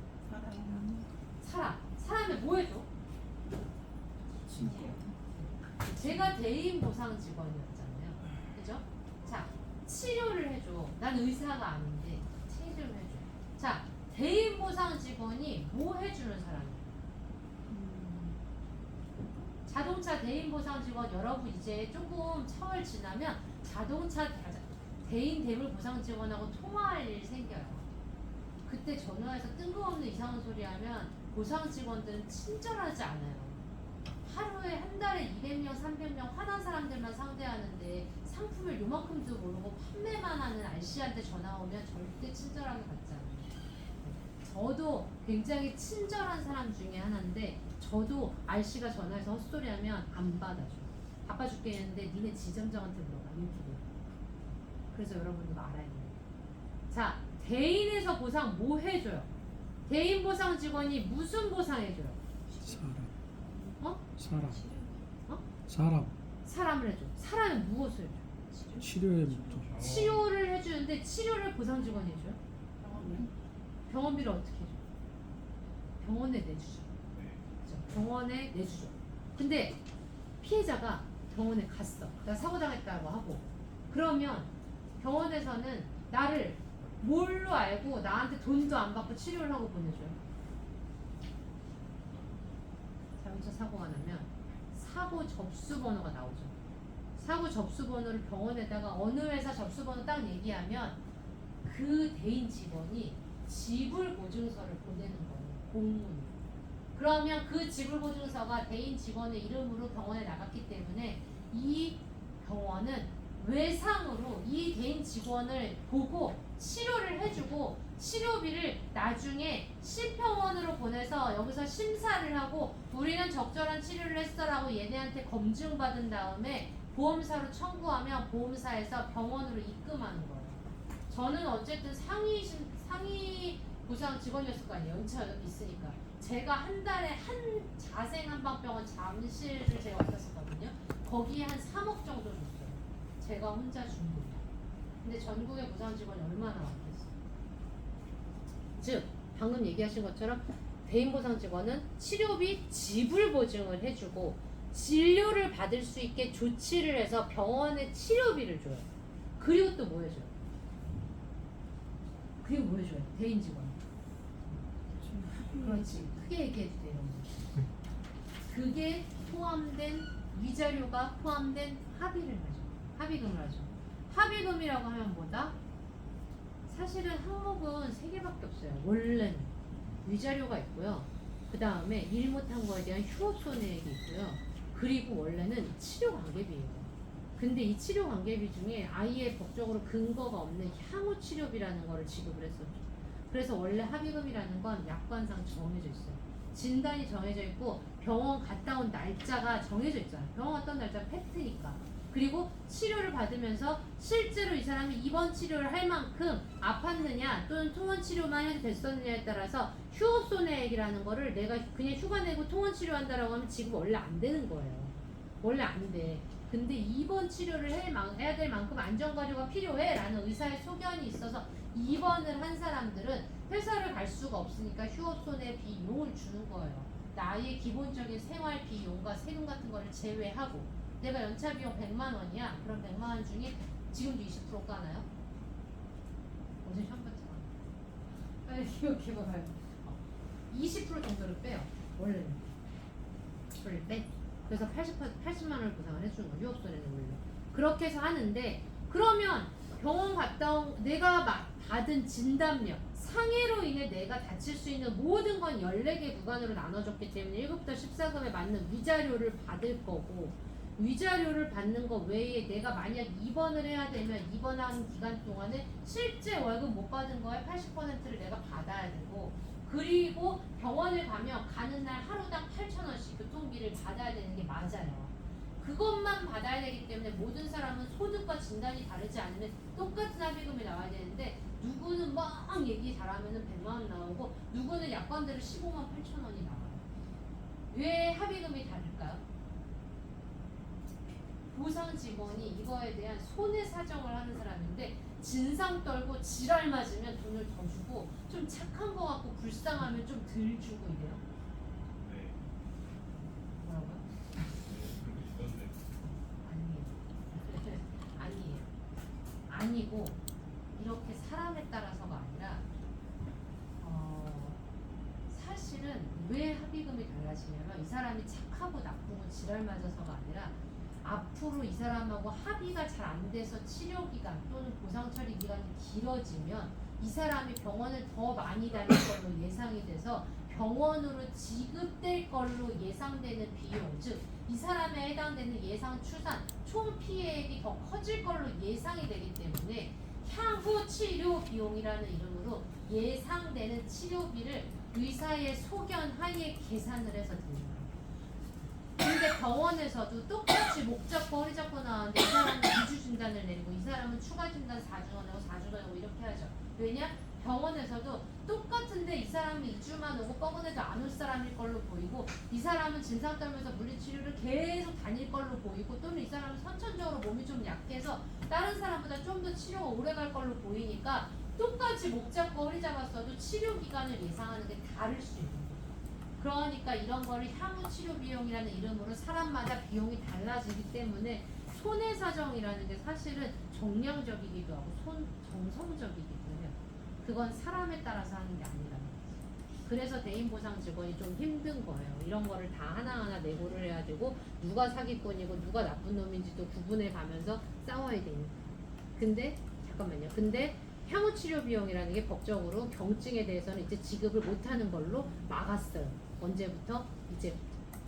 사람에 뭐 해줘? 제가 대인 보상 직원이었잖아요. 그죠? 자 치료를 해줘. 난 의사가 아닌데 치료를 해줘. 자 대인 보상 직원이 뭐 해주는 사람이에요? 자동차 대인 보상 직원 여러분 이제 조금 차월 지나면 자동차 대인 대물 보상 직원하고 통화할 일이 생겨요. 그때 전화해서 뜬금없는 이상한 소리 하면 보상 직원들은 친절하지 않아요. 하루에 한 달에 200명, 300명 화난 사람들만 상대하는데 상품을 요만큼도 모르고 판매만 하는 아저씨한테 전화 오면 절대 친절하게 받지 않아요. 저도 굉장히 친절한 사람 중에 하나인데 저도 RC가 전화해서 헛소리하면 안 받아줘. 바빠 죽겠는데 니네 지점장한테 물어봐. 유튜브. 그래서 여러분도 알아야 돼요. 자, 대인에서 보상 뭐 해줘요? 대인 보상 직원이 무슨 보상 해줘요? 사람. 어? 사람. 어? 사람. 사람을 해줘. 사람은 무엇을 해줘? 치료의 목적. 치료를 해주는데 치료를 보상 직원이 해줘요? 병원비를 어떻게 해줘? 병원에 내주죠. 그죠? 병원에 내주죠. 근데 피해자가 병원에 갔어. 내가 사고 당했다고 하고. 그러면 병원에서는 나를 뭘로 알고 나한테 돈도 안 받고 치료를 하고 보내줘요. 자동차 사고가 나면 사고 접수 번호가 나오죠. 사고 접수 번호를 병원에다가 어느 회사 접수 번호 딱 얘기하면 그 대인 직원이 지불 보증서를 보내는 거예요. 공문. 그러면 그 지불 보증서가 대인 직원의 이름으로 병원에 나갔기 때문에 이 병원은 외상으로 이 대인 직원을 보고 치료를 해주고 치료비를 나중에 심평원으로 보내서 여기서 심사를 하고 우리는 적절한 치료를 했어라고 얘네한테 검증받은 다음에 보험사로 청구하면 보험사에서 병원으로 입금하는 거예요. 저는 어쨌든 상위 보상 직원이었을 거 아니에요. 연차 있으니까. 제가 한 달에 한 자생한방병원 잠실을 제가 맡았었거든요. 거기에 한 3억 정도 줬어요. 제가 혼자 준 거예요. 근데 전국의 보상 직원이 얼마나 많겠어요. 즉 방금 얘기하신 것처럼 대인 보상 직원은 치료비 지불 보증을 해주고 진료를 받을 수 있게 조치를 해서 병원에 치료비를 줘요. 그리고 또 뭐 해줘요? 그리고 뭐 해줘요? 대인 직원. 그렇지. 크게 얘기해도 돼요. 그게 포함된 위자료가 포함된 합의를 하죠. 합의금을 하죠. 합의금이라고 하면 뭐다? 사실은 항목은 3개밖에 없어요. 원래는 위자료가 있고요. 그 다음에 일 못한 거에 대한 휴업손해액이 있고요. 그리고 원래는 치료관계비예요. 근데 이 치료관계비 중에 아예 법적으로 근거가 없는 향후치료비라는 거를 지급을 했었죠. 그래서 원래 합의금이라는 건 약관상 정해져 있어요. 진단이 정해져 있고 병원 갔다 온 날짜가 정해져 있잖아요. 병원 갔다 온 날짜가 팩트니까. 그리고 치료를 받으면서 실제로 이 사람이 입원 치료를 할 만큼 아팠느냐 또는 통원 치료만 해도 됐었느냐에 따라서 휴업손해액이라는 거를 내가 그냥 휴가 내고 통원 치료한다라고 하면 지금 원래 안 되는 거예요. 원래 안 돼. 근데 입원 치료를 해야 될 만큼 안전과료가 필요해 라는 의사의 소견이 있어서 입원을 한 사람들은 회사를 갈 수가 없으니까 휴업손해 비용을 주는 거예요. 나의 기본적인 생활 비용과 세금 같은 거를 제외하고 내가 연차 비용 100만 원이야. 그럼 100만 원 중에 지금도 20% 까나요? 어제 시험 봤잖아. 빨리 기억해봐요. 20% 정도를 빼요. 원래는. 그걸 빼. 그래서 80만 원을 보상을 해주는 거예요. 휴업손해는 원래. 그렇게 해서 하는데 그러면 병원 갔다 온 내가 받은 진단명 상해로 인해 내가 다칠 수 있는 모든 건 14개 구간으로 나눠졌기 때문에 1급부터 14급에 맞는 위자료를 받을 거고 위자료를 받는 거 외에 내가 만약 입원을 해야 되면 입원하는 기간 동안에 실제 월급 못 받은 거에 80%를 내가 받아야 되고 그리고 병원을 가면 가는 날 하루당 8,000원씩 교통비를 받아야 되는 게 맞아요. 그것만 받아야 되기 때문에 모든 사람은 소득과 진단이 다르지 않으면 똑같은 합의금이 나와야 되는데 누구는 막 얘기 잘하면 100만 원 나오고 누구는 약관대로 15만 8천 원이 나와요. 왜 합의금이 다를까요? 보상 직원이 이거에 대한 손해 사정을 하는 사람인데 진상 떨고 지랄 맞으면 돈을 더 주고 좀 착한 거 같고 불쌍하면 좀 덜 주고 이래요. 네. 뭐라고요? 그렇게 있던데. 아니에요. 아니에요. 아니고 이렇게 사람에 따라서가 아니라 사실은 왜 합의금이 달라지냐면 이 사람이 착하고 나쁘고 지랄 맞아서가 아니라 앞으로 이 사람하고 합의가 잘 안 돼서 치료 기간 또는 보상 처리 기간이 길어지면 이 사람이 병원을 더 많이 다닐 걸로 예상이 돼서 병원으로 지급될 걸로 예상되는 비용, 즉 이 사람에 해당되는 예상 추산 총 피해액이 더 커질 걸로 예상이 되기 때문에 향후 치료 비용이라는 이름으로 예상되는 치료비를 의사의 소견 하에 계산을 해서 드립니다. 근데 병원에서도 똑같이 목 잡고 허리 잡고 나왔는데 이 사람은 2주 진단을 내리고 이 사람은 추가 진단 4주가 내고 4주가 내고 이렇게 하죠. 왜냐? 병원에서도 똑같은데 이 사람은 2주만 오고 뻐근해도 안 올 사람일 걸로 보이고 이 사람은 진상 떨면서 물리치료를 계속 다닐 걸로 보이고 또는 이 사람은 선천적으로 몸이 좀 약해서 다른 사람보다 좀 더 치료가 오래 갈 걸로 보이니까 똑같이 목 잡고 허리 잡았어도 치료 기간을 예상하는 게 다를 수 있는 거죠. 그러니까 이런 거를 향후 치료 비용이라는 이름으로 사람마다 비용이 달라지기 때문에 손해사정이라는 게 사실은 정량적이기도 하고 정성적이기도 해요. 그건 사람에 따라서 하는 게 아니라는 거죠. 그래서 대인보상 직원이 좀 힘든 거예요. 이런 거를 다 하나하나 내고를 해야 되고 누가 사기꾼이고 누가 나쁜 놈인지도 구분해 가면서 싸워야 되는. 근데 잠깐만요. 근데 향후 치료 비용이라는 게 법적으로 경증에 대해서는 이제 지급을 못하는 걸로 막았어요. 언제부터? 이제부터.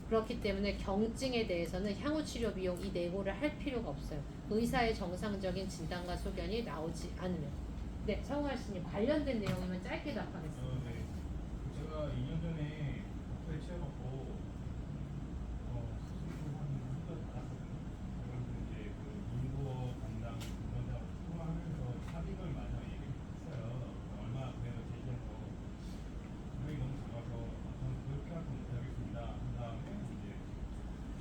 그렇기 때문에 경증에 대해서는 향후 치료 비용 이 내고를 할 필요가 없어요. 의사의 정상적인 진단과 소견이 나오지 않으면. 네, 성우할 씨님 관련된 내용이면 짧게 답하겠습니다. 네. 제가 2년 전에 doctorate 취해갖고 수술을 한번 받았거든요. 그래서 이제 그 인구어 담당 의원하고 통화하면서 합의금을 마저 얘기했어요. 얼마 그래서 제시해서 금액이 너무 작아서 저는 그렇게 할건 못하겠습니다. 한 다음에 이제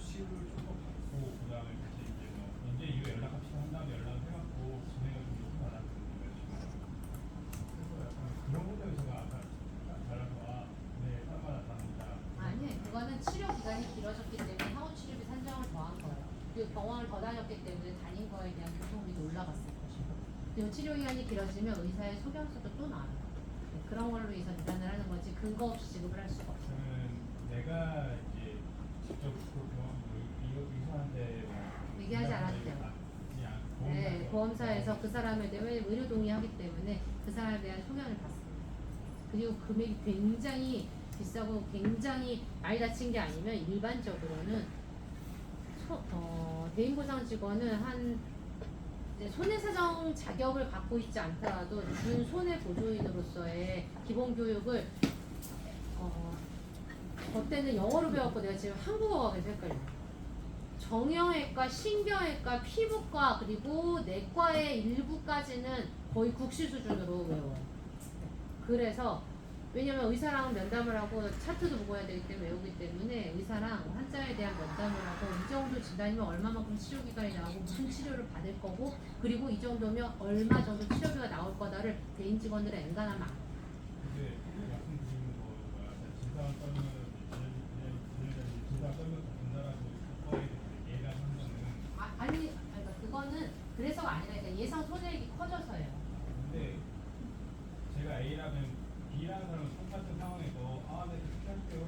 수시를 좀 더 받고 그 다음에 다시 이제 뭐 언제 이후에 연락합시다 한 다음에 연락을 해갖고 진행을 좀 조금 받았거든요. 그래서 약간 그런 것들에 제가 아까 잘라서 네, 사람마다 다릅니다. 아니, 그거는 치료 기간이 길어졌기 때문에 향후 치료비 산정을 더한 거예요. 그리고 병원을 더 다녔기 때문에 다닌 거에 대한 교통비도 올라갔을 것이고. 그리고 치료 기간이 길어지면 의사의 소견서도 또 나와요. 네, 그런 걸로 해서 계산을 하는 거지 근거 없이 지급을 할 수가 없어요. 저는 내가 이제 직접 의사한테 얘기하지 않았대요. 네, 보험사에서 그 사람에 대해 의료 동의하기 때문에 그 사람에 대한 소견을 받습니다. 그리고 금액이 굉장히 비싸고 굉장히 많이 다친 게 아니면 일반적으로는 대인보상 직원은 한 이제 손해사정 자격을 갖고 있지 않더라도 준손해보조인으로서의 기본 교육을 저 때는 영어로 배웠고 내가 지금 한국어가 계속 헷갈려요. 정형외과, 신경외과, 피부과 그리고 내과의 일부까지는 거의 국시 수준으로 외워요. 그래서 왜냐면 의사랑 면담을 하고 차트도 보고 해야 되기 때문에 외우기 때문에 의사랑 환자에 대한 면담을 하고 이 정도 진단이면 얼마만큼 치료기간이 나오고 무슨 치료를 받을 거고 그리고 이 정도면 얼마 정도 치료비가 나올 거다를 대인 직원들은 엔간하면 안 해요. 근데 말씀드리는 거 진단 떨면 진단 떨면 전달하고 거에 예가 한 거는 아니 그러니까 그거는 그래서가 아니라 그러니까 예상 손해액이 커져서예요. 근데 제가 A라면 B라는 사람은 똑같은 상황에서 네 그렇게 할게요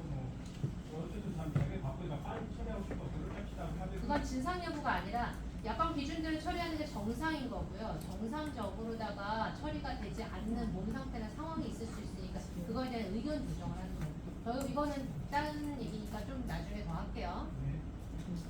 어쨌든 참 되게 바쁘니까 빨리 처리하고 싶어 그렇게 합시다 하는데 그건 진상 여부가 아니라 약관 기준대로 처리하는 게 정상인 거고요. 정상적으로다가 처리가 되지 않는 몸 상태나 상황이 있을 수 있으니까 그거에 대한 의견 조정을 하는 거예요. 저희 이거는 다른 얘기니까 좀 나중에 더 할게요. 네.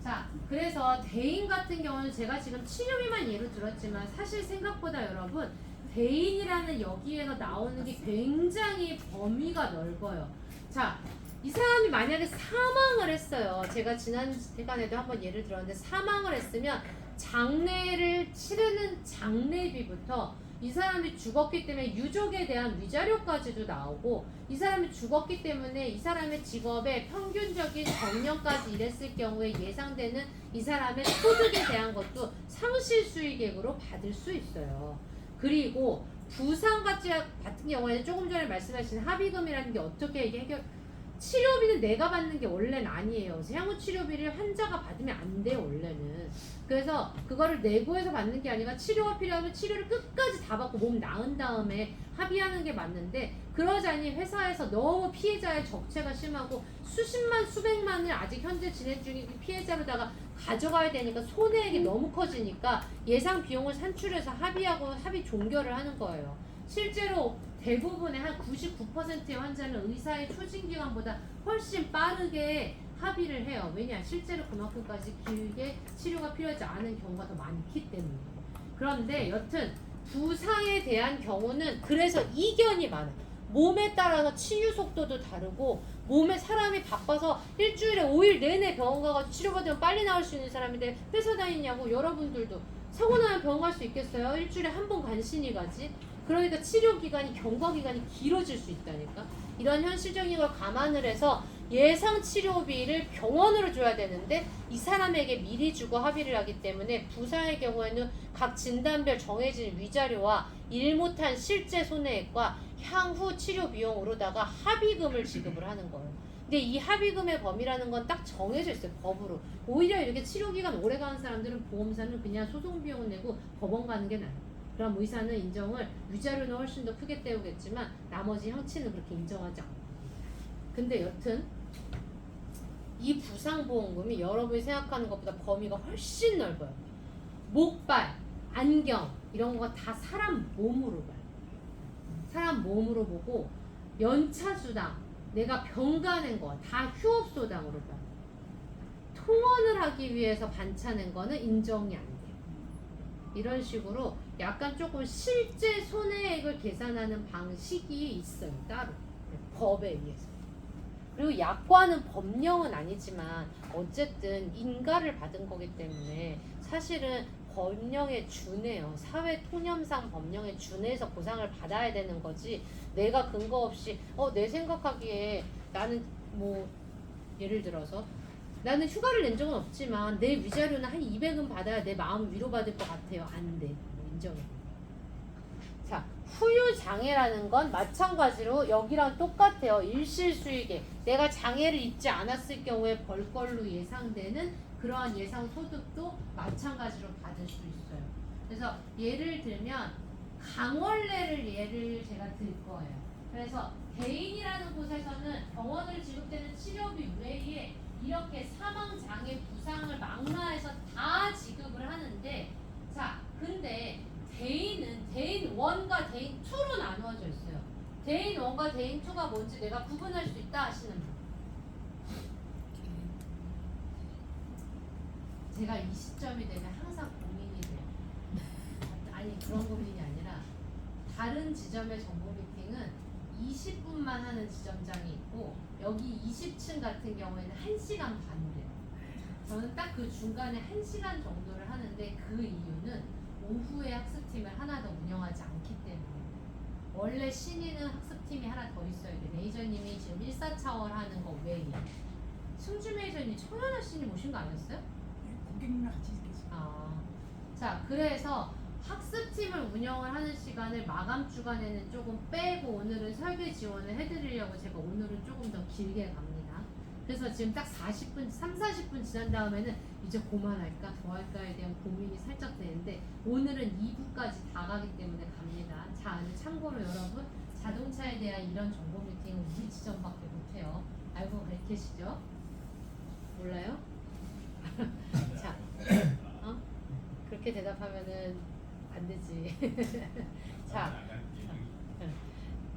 자, 그래서 대인 같은 경우는 제가 지금 치료비만 예로 들었지만 사실 생각보다 여러분 대인이라는 여기에서 나오는 게 굉장히 범위가 넓어요. 자, 이 사람이 만약에 사망을 했어요. 제가 지난 시간에도 한번 예를 들었는데 사망을 했으면 장례를 치르는 장례비부터 이 사람이 죽었기 때문에 유족에 대한 위자료까지도 나오고 이 사람이 죽었기 때문에 이 사람의 직업에 평균적인 정년까지 일했을 경우에 예상되는 이 사람의 소득에 대한 것도 상실 수익액으로 받을 수 있어요. 그리고 부상 같은 경우에는 조금 전에 말씀하신 합의금이라는 게 어떻게 이게 치료비는 내가 받는 게 원래는 아니에요. 그래서 향후 치료비를 환자가 받으면 안 돼요, 원래는. 그래서 그거를 내고에서 받는 게 아니라 치료가 필요하면 치료를 끝까지 다 받고 몸 나은 다음에 합의하는 게 맞는데 그러자니 회사에서 너무 피해자의 적체가 심하고 수십만 수백만을 아직 현재 진행 중인 피해자로다가 가져가야 되니까 손해액이 너무 커지니까 예상 비용을 산출해서 합의하고 합의 종결을 하는 거예요. 실제로 대부분의 한 99%의 환자는 의사의 추진기간보다 훨씬 빠르게 합의를 해요. 왜냐? 실제로 그만큼까지 길게 치료가 필요하지 않은 경우가 더 많기 때문에. 그런데 여튼 부상에 대한 경우는 그래서 이견이 많아요. 몸에 따라서 치유 속도도 다르고 몸에 사람이 바빠서 일주일에 5일 내내 병원 가서 치료받으면 빨리 나올 수 있는 사람인데 회사 다니냐고. 여러분들도 사고 나면 병원 갈 수 있겠어요? 일주일에 한 번 간신히 가지. 그러니까 치료 기간이 경과 기간이 길어질 수 있다니까. 이런 현실적인 걸 감안을 해서 예상 치료비를 병원으로 줘야 되는데 이 사람에게 미리 주고 합의를 하기 때문에 부상의 경우에는 각 진단별 정해진 위자료와 일 못한 실제 손해액과 향후 치료 비용으로다가 합의금을 지급을 하는 거예요. 근데 이 합의금의 범위라는 건 딱 정해져 있어요, 법으로. 오히려 이렇게 치료 기간 오래 가는 사람들은 보험사는 그냥 소송 비용 내고 법원 가는 게 나아요. 그럼 의사는 인정을 위자료는 훨씬 더 크게 떼우겠지만 나머지 형치는 그렇게 인정하지 않고. 근데 여튼 이 부상보험금이 여러분이 생각하는 것보다 범위가 훨씬 넓어요. 목발, 안경 이런 거 다 사람 몸으로 봐요. 사람 몸으로 보고 연차수당, 내가 병 가는 거 다 휴업소당으로 봐요. 통원을 하기 위해서 반차낸 거는 인정이 안 돼요. 이런 식으로 약간 조금 실제 손해액을 계산하는 방식이 있어요. 따로 법에 의해서. 그리고 약관은 법령은 아니지만 어쨌든 인가를 받은 거기 때문에 사실은 법령에 준해요. 사회통념상 법령에 준해서 보상을 받아야 되는 거지. 내가 근거 없이 내 생각하기에 나는 뭐 예를 들어서 나는 휴가를 낸 적은 없지만 내 위자료는 한 200은 받아야 내 마음 위로받을 것 같아요. 안 돼. 인정해. 자, 후유장애라는 건 마찬가지로 여기랑 똑같아요. 일실수익에 내가 장애를 입지 않았을 경우에 벌 걸로 예상되는 그러한 예상 소득도 마찬가지로 받을 수 있어요. 그래서 예를 들면 강원래를 예를 제가 들 거예요. 그래서 대인이라는 곳에서는 병원으로 지급되는 치료비 외에 이렇게 사망장애 부상을 망라해서 다 지급을 하는데, 자 근데 대인은 대인 1과 대인 2로 나누어져 있어요. 대인 1과 대인 2가 뭔지 내가 구분할 수 있다 하시는 분. 제가 이 시점이 되면 항상 고민이 돼요. 아니 그런 고민이 아니라 다른 지점의 정보 미팅은 20분만 하는 지점장이 있고 여기 20층 같은 경우에는 1시간 반 돼요. 저는 딱 그 중간에 1시간 정도를 하는데 그 이유는 오후에 학습팀을 하나 더 운영하지 않기 때문에. 원래 신인은 학습팀이 하나 더 있어야 돼. 매니저님이 지금 1사차원 하는 거 외에. 승주 매니저님 청현아 씨님 오신 거 아니었어요? 고객님이랑 같이 있겠지. 자 그래서 학습팀을 운영을 하는 시간을 마감 주간에는 조금 빼고 오늘은 설계 지원을 해드리려고 제가 오늘은 조금 더 길게 갑니다. 그래서 지금 딱 40분, 30-40분 지난 다음에는 이제 그만할까 더 할까에 대한 고민이 살짝 되는데 오늘은 2부까지 다 가기 때문에 갑니다. 자 참고로 여러분 자동차에 대한 이런 정보 미팅은 우리 지점밖에 못해요. 알고 계시죠? 몰라요? 자, 그렇게 대답하면은 안 되지. 자,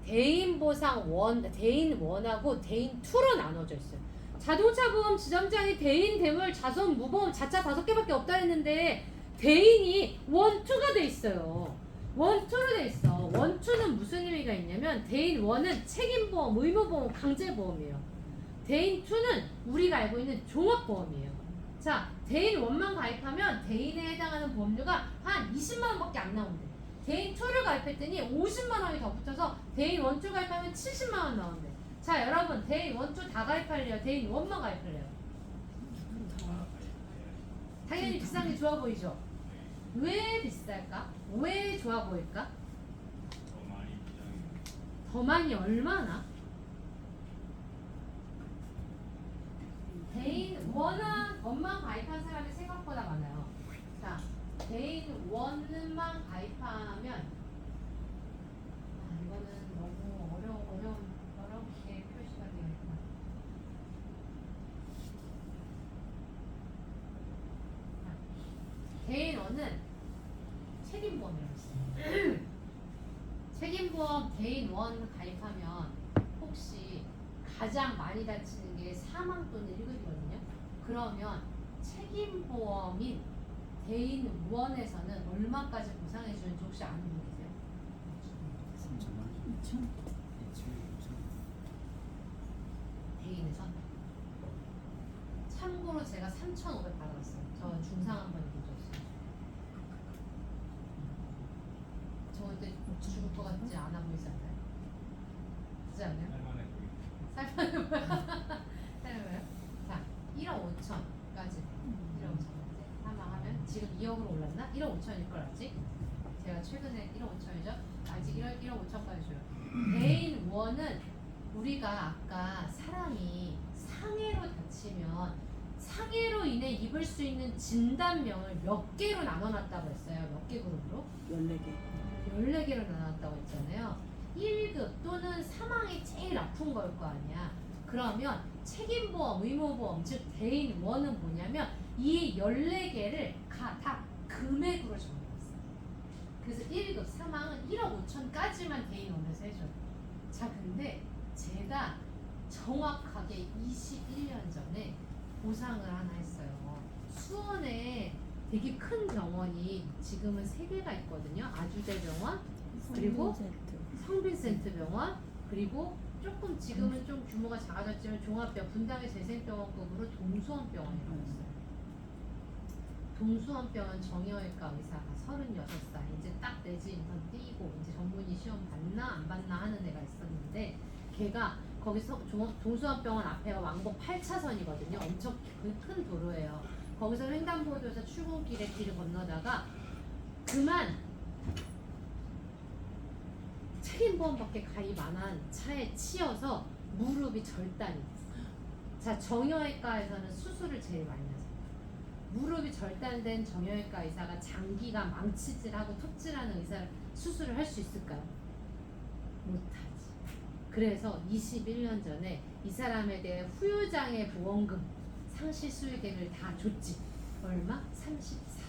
대인 보상 1, 대인 1하고 대인 2로 나눠져 있어요. 자동차 보험 지점장이 대인, 대물, 자손, 무보험, 자차 5개밖에 없다 했는데 대인이 1, 2가 돼 있어요. 1, 2로 돼 있어. 1, 2는 무슨 의미가 있냐면 대인 1은 책임보험, 의무보험, 강제보험이에요. 대인 2는 우리가 알고 있는 종합보험이에요. 자, 대인 1만 가입하면 대인에 해당하는 보험료가 한 20만 원밖에 안 나온대. 대인 2를 가입했더니 50만 원이 더 붙어서 대인 1, 2 가입하면 70만 원 나온대. 자, 여러분 대인 1, 2 다 가입할래요? 대인 1만 가입할래요? 당연히 비싼 게 좋아 보이죠? 왜 비쌀까? 왜 좋아 보일까? 더 많이 얼마나? 대인 1만 가입한 사람이 생각보다 많아요. 자, 대인 1만 가입하면 이거는 너무 어렵게 표시가 되어 있구나. 대인 1은 책임보험이라고 있어요. 책임보험 대인 1 가입하면 혹시 가장 많이 다치는 게 사망 또는 1급이거든요. 그러면 책임보험인 대인 원에서는 얼마까지 보상해 주는지 혹시 아는 분 계세요? 2천? 대인에서? 참고로 제가 3,500 받았어요. 저 중상 한 번 입어줬어요. 저 그때 죽을 것 같지 않아 보이지 않나요? 그렇지 않나요? 할만해 보이. 살만해요? 자, 1억 5천까지 1억 5천까지 사망하면 지금 2억으로 올랐나? 1억 5천일 걸 알지? 제가 최근에 1억 5천이죠? 아직 1억 5천까지 줘요. 대인 원은 우리가 아까 사람이 상해로 다치면 상해로 인해 입을 수 있는 진단명을 몇 개로 나눠놨다고 했어요. 몇 개 그룹으로? 14개. 14개로 나눴다고 했잖아요. 1급 또는 사망이 제일 아픈 걸 거 아니야. 그러면 책임보험, 의무보험, 즉 대인 원은 뭐냐면 이 14개를 다 금액으로 정해놨어요. 그래서 1급 사망은 1억 5천까지만 대인 원에서 해줘요. 자, 근데 제가 정확하게 21년 전에 보상을 하나 했어요. 수원에 되게 큰 병원이 지금은 3개가 있거든요. 아주대병원, 그리고 성빈센트 병원, 그리고 조금 지금은 좀 규모가 작아졌지만 종합병 분당의 재생병원급으로 동수원병원이라고 있어요. 동수원병원 정형외과 의사가 36살 이제 딱 내지 인턴 띄고 이제 전문의 시험 받나 안 받나 하는 애가 있었는데 걔가 거기서 동수원병원 앞에가 왕복 8차선이거든요. 엄청 큰 도로예요. 거기서 횡단보도에서 출근길에 길을 건너다가 그만 책임보험밖에 가입 안 한 차에 치여서 무릎이 절단이 됐어요. 자, 정형외과에서는 수술을 제일 많이 하죠. 무릎이 절단된 정형외과 의사가 장기간 망치질하고 톱질하는 의사를 수술을 할 수 있을까요? 못하지. 그래서 21년 전에 이 사람에 대해 후유장애 보험금 상시 수익액을 다 줬지. 얼마? 34억.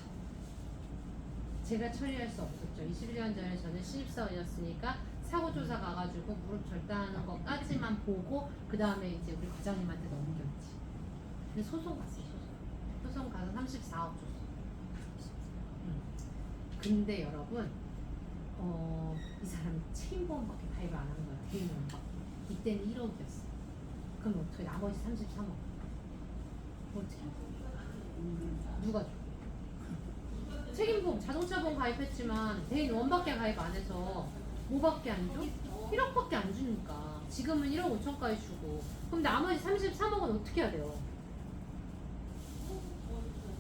제가 처리할 수 없었죠. 21년 전에 저는 신입사원이었으니까 사고조사 가가지고 무릎 절단하는 것까지만 보고 그 다음에 이제 우리 과장님한테 넘겼지. 근데 소송 갔어. 소송 가서 34억 줬어. 근데 여러분 이 사람이 책임보험밖에 가입을 안 한 거야. 대인원밖에. 이때는 1억이었어. 그럼 어떻게 나머지 33억 어떻게 누가 줘? 책임보험 자동차보험 가입했지만 대인원밖에 가입 안 해서 뭐밖에 안 줘? 1억밖에 안 주니까 지금은 1억 5천까지 주고 그럼 나머지 33억은 어떻게 해야 돼요?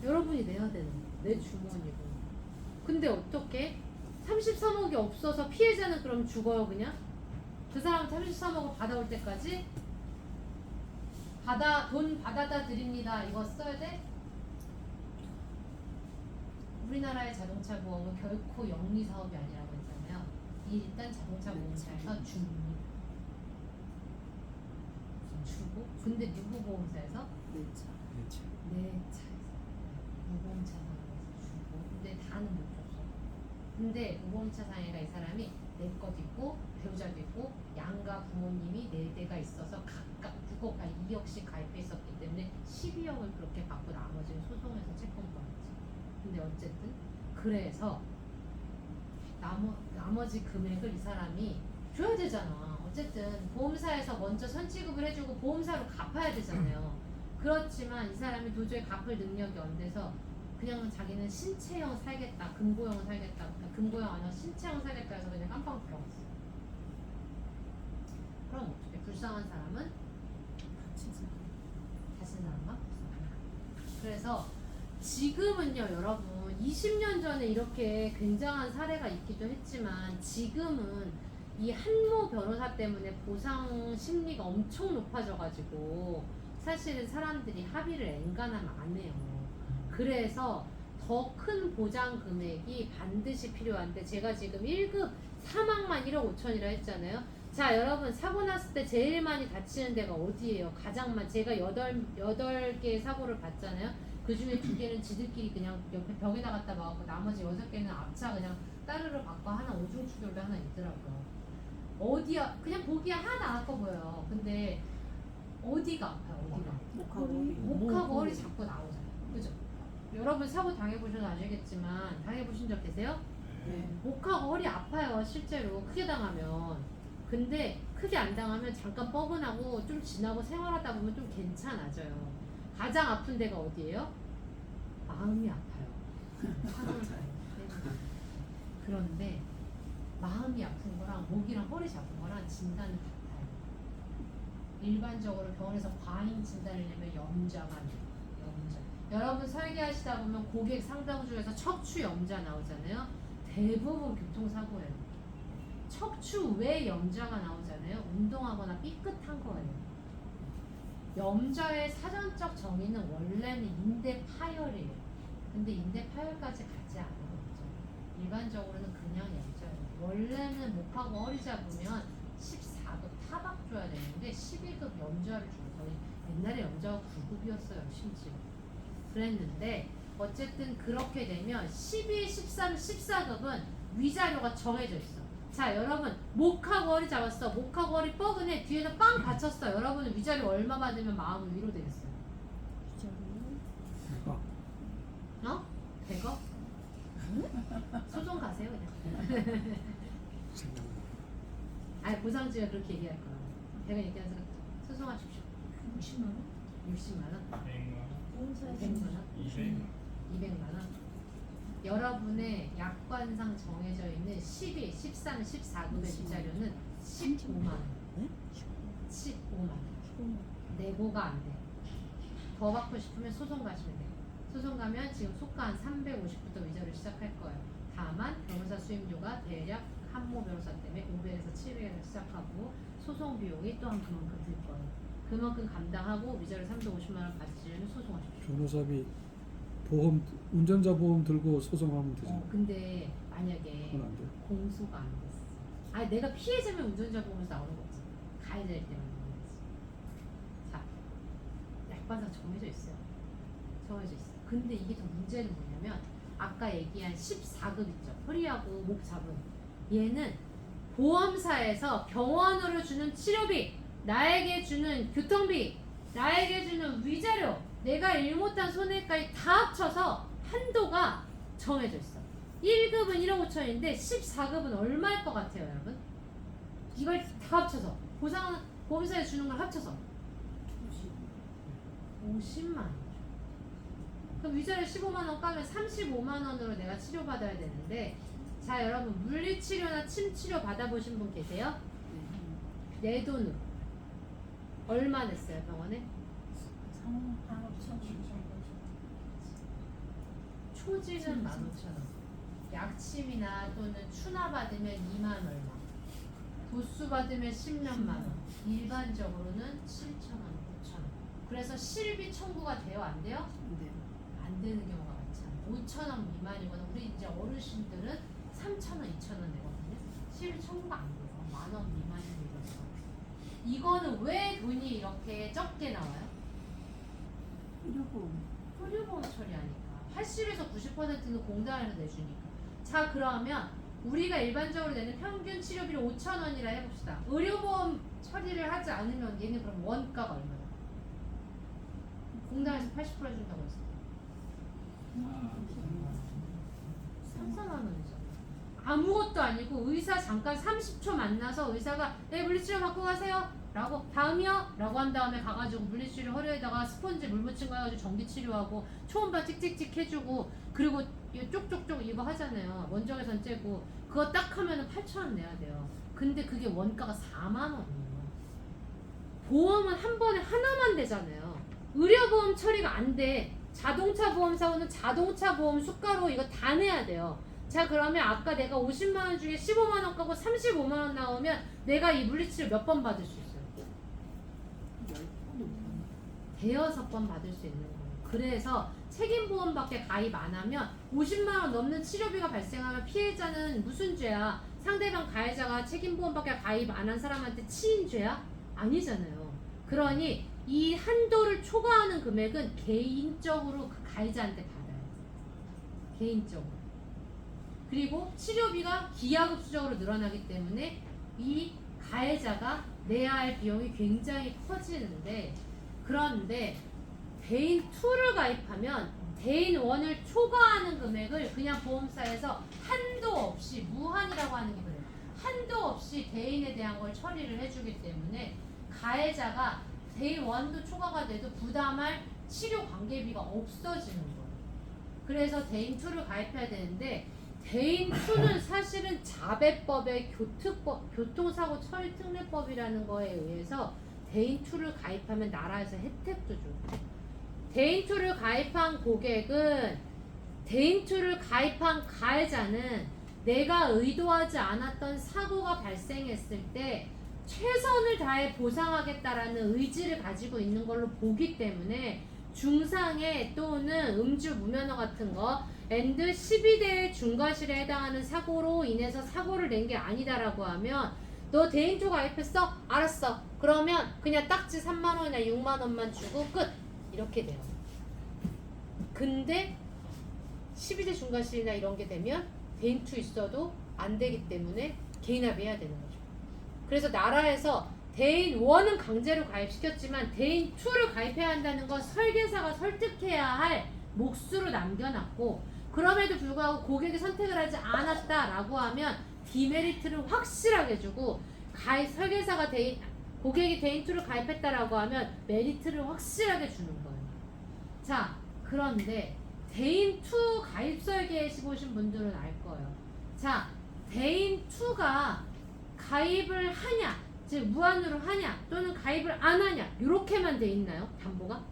여러분이 내야 되는 거야. 내 주머니고. 근데 어떻게? 33억이 없어서 피해자는 그럼 죽어요 그냥? 그 사람 33억을 받아올 때까지 돈 받아다 드립니다 이거 써야 돼? 우리나라의 자동차 보험은 결코 영리 사업이 아니라고 했잖아요. 일단 자동차 보험사에서 줍니다. 주고 근데 누구 보험사에서? 내 차에서 무보험차 상에서 주고 근데 다는 못 줬어. 근데 무보험차 상해가 이 사람이 내 것도 있고 배우자도 있고 양가 부모님이 4대가 있어서 각각 9억, 2억씩 가입해 있었기 때문에 12억을 그렇게 받고 나머지는 소송에서 채권 받았지. 근데 어쨌든 그래서 나머지 금액을 이 사람이 줘야 되잖아. 어쨌든 보험사에서 먼저 선취급을 해주고 보험사로 갚아야 되잖아요. 그렇지만 이 사람이 도저히 갚을 능력이 안 돼서 그냥 자기는 신체형 살겠다, 금고형 살겠다, 그러니까 금고형 아니라 신체형 살겠다 해서 그냥 깜빵 들어갔어. 그럼 어떻게? 불쌍한 사람은 다친 사람만 불쌍해. 그래서 지금은요 여러분 20년 전에 이렇게 굉장한 사례가 있기도 했지만 지금은 이 한모 변호사 때문에 보상 심리가 엄청 높아져가지고 사실은 사람들이 합의를 엔간하면 안 해요. 그래서 더 큰 보장 금액이 반드시 필요한데 제가 지금 1급 사망만 1억 5천이라 했잖아요. 자 여러분 사고 났을 때 제일 많이 다치는 데가 어디예요? 가장 많이 제가 8개의 사고를 봤잖아요. 그 중에 2개는 지들끼리 그냥 옆에 벽에다 갖다 막고 나머지 6개는 앞차 그냥 따르르 받고 하나 오중추돌도 하나 있더라고요. 어디야? 그냥 보기에 하나 아파 보여요. 근데 어디가 아파요? 어디가? 목하고 허리 자꾸 나오잖아요. 그죠? 여러분 사고 당해보셔서 아시겠지만 당해보신 적 계세요? 네. 목하고 허리 아파요 실제로 크게 당하면. 근데 크게 안 당하면 잠깐 뻐근하고 좀 지나고 생활하다 보면 좀 괜찮아져요. 가장 아픈 데가 어디예요? 마음이 아파요. 화를 내요. 그런데 마음이 아픈 거랑 목이랑 허리 잡은 거랑 진단은 같아요. 일반적으로 병원에서 과잉 진단을 내면 염좌가 나요. 염좌. 여러분 설계하시다 보면 고객 상담 중에서 척추 염좌 나오잖아요. 대부분 교통사고예요. 척추 외 염좌가 나오잖아요. 운동하거나 삐끗한 거예요. 염좌의 사전적 정의는 원래는 인대 파열이에요. 근데 인대 파열까지 가지 않아요. 일반적으로는 그냥 염좌예요. 원래는 목하고 허리 잡으면 14급 타박 줘야 되는데 12급 염좌를 줘요. 저희 옛날에 염좌가 9급이었어요. 심지어. 그랬는데 어쨌든 그렇게 되면 12, 13, 14급은 위자료가 정해져 있어. 자 여러분 목하고 허리 잡았어. 목하고 허리 뻐근해. 뒤에서 빵 받쳤어. 여러분은 위자료 얼마 받으면 마음은 위로되겠어요? 대박. 어? 100억? 소송 가세요 그냥. 생각나. 아니 보상주가 그렇게 얘기할 거야. 100원 얘기하면서 소송하십시오. 60만 원? 60만 원? 100만 원, 100만 원? 200만 200만 원? 여러분의 약관상 정해져 있는 12, 13, 14급의 위자료는 15만 원. 네? 15만 원. 내고가 안 돼. 더 받고 싶으면 소송 가시면 돼요. 소송 가면 지금 소가 한 350부터 위자료 시작할 거예요. 다만 변호사 수임료가 대략 한모 변호사 때문에 500에서 700에서 시작하고 소송 비용이 또한 그만큼 들 거예요. 그만큼 감당하고 위자료 350만 원 받으시려면 소송하십시오. 변호사비 보험 운전자 보험 들고 소송하면 되잖아. 근데 만약에 그건 안 돼. 공소가 안 됐어. 아니 내가 피해자면 운전자 보험에서 나오는 거지. 가해자일 때만 나오는 거지. 자, 약관상 정해져 있어요. 정해져 있어. 근데 이게 더 문제는 뭐냐면 아까 얘기한 14급 있죠. 허리하고 목 잡은 얘는 보험사에서 병원으로 주는 치료비, 나에게 주는 교통비, 나에게 주는 위자료, 내가 일 못한 손해까지 다 합쳐서 한도가 정해져 있어. 1급은 1억 5천인데 14급은 얼마일 것 같아요, 여러분? 이걸 다 합쳐서 보상 보험사에 주는 걸 합쳐서 50만 원. 그럼 위자료 15만 원 까면 35만 원으로 내가 치료받아야 되는데, 자 여러분 물리치료나 침치료 받아보신 분 계세요? 내 돈으로 얼마 냈어요 병원에? 3만 5천 원 초지는 15,000원, 약침이나 또는 추나 받으면 2만 얼마, 도수 받으면 10년만 원, 일반적으로는 7,000원, 5,000원. 그래서 실비 청구가 돼요? 안 돼요? 네. 안 되는 경우가 많잖아. 5,000원 미만이거나 우리 이제 어르신들은 3,000원, 2,000원 내거든요. 실비 청구가 안 돼요. 10,000원 미만인 거죠. 이거는 왜 돈이 이렇게 적게 나와요? 의료보험 처리하니까. 80에서 90%는 공단에서 내주니까. 자 그러면 우리가 일반적으로 내는 평균 치료비를 5,000원이라 해봅시다. 의료보험 처리를 하지 않으면 얘는 그럼 원가가 얼마나? 공단에서 80% 준다고 했어. 3, 4만 원이죠. 아무것도 아니고 의사 잠깐 30초 만나서 의사가 네 물리치료 받고 가세요 라고, 다음이요? 라고 한 다음에 가가지고 물리치료 허리에다가 스펀지 물 묻힌 거 해가지고 전기치료하고 초음파 찍찍찍 해주고, 그리고 쪽쪽쪽 이거 하잖아요. 원적외선 째고 그거 딱 하면은 8,000원 내야 돼요. 근데 그게 원가가 4만 원이에요. 보험은 한 번에 하나만 되잖아요. 의료보험 처리가 안 돼. 자동차 보험사고는 자동차 보험 수가로 이거 다 내야 돼요. 자 그러면 아까 내가 50만 원 중에 15만 원 까고 35만 원 나오면 내가 이 물리치료 몇 번 받을 수 있어요? 대여섯 번 받을 수 있는 거예요. 그래서 책임보험밖에 가입 안 하면 50만 원 넘는 치료비가 발생하면 피해자는 무슨 죄야? 상대방 가해자가 책임보험밖에 가입 안 한 사람한테 치인 죄야? 아니잖아요. 그러니 이 한도를 초과하는 금액은 개인적으로 그 가해자한테 받아요. 개인적으로. 그리고 치료비가 기하급수적으로 늘어나기 때문에 이 가해자가 내야 할 비용이 굉장히 커지는데, 그런데 개인 2를 가입하면 대인 원을 초과하는 금액을 그냥 보험사에서 한도 없이 무한이라고 하는 게 그래요. 한도 없이 대인에 대한 걸 처리를 해주기 때문에 가해자가 대인 원도 초과가 돼도 부담할 치료 관계비가 없어지는 거예요. 그래서 대인 2를 가입해야 되는데 대인 2는 사실은 자배법의 교통사고 처리 특례법이라는 거에 의해서 대인 2를 가입하면 나라에서 혜택도 줘요. 대인 2를 가입한 고객은 대인 2를 가입한 가해자는 내가 의도하지 않았던 사고가 발생했을 때 최선을 다해 보상하겠다라는 의지를 가지고 있는 걸로 보기 때문에 중상해 또는 음주 무면허 같은 거 and 12대 중과실에 해당하는 사고로 인해서 사고를 낸 게 아니다라고 하면 너 대인 2 가입했어? 알았어. 그러면 그냥 딱지 3만 원이나 6만 원만 주고 끝. 이렇게 돼요. 근데 12대 중과실이나 이런 게 되면 대인 2 있어도 안 되기 때문에 개인합의해야 되는 거죠. 그래서 나라에서 대인 1은 강제로 가입시켰지만 대인 2를 가입해야 한다는 건 설계사가 설득해야 할 몫으로 남겨놨고 그럼에도 불구하고 고객이 선택을 하지 않았다라고 하면 디메리트를 확실하게 주고 설계사가 고객이 대인 2를 가입했다라고 하면 메리트를 확실하게 주는 거예요. 자, 그런데 대인 2 가입 설계해 보신 분들은 알 거예요. 자, 대인 2가 가입을 하냐, 즉 무한으로 하냐, 또는 가입을 안 하냐 이렇게만 돼 있나요? 담보가?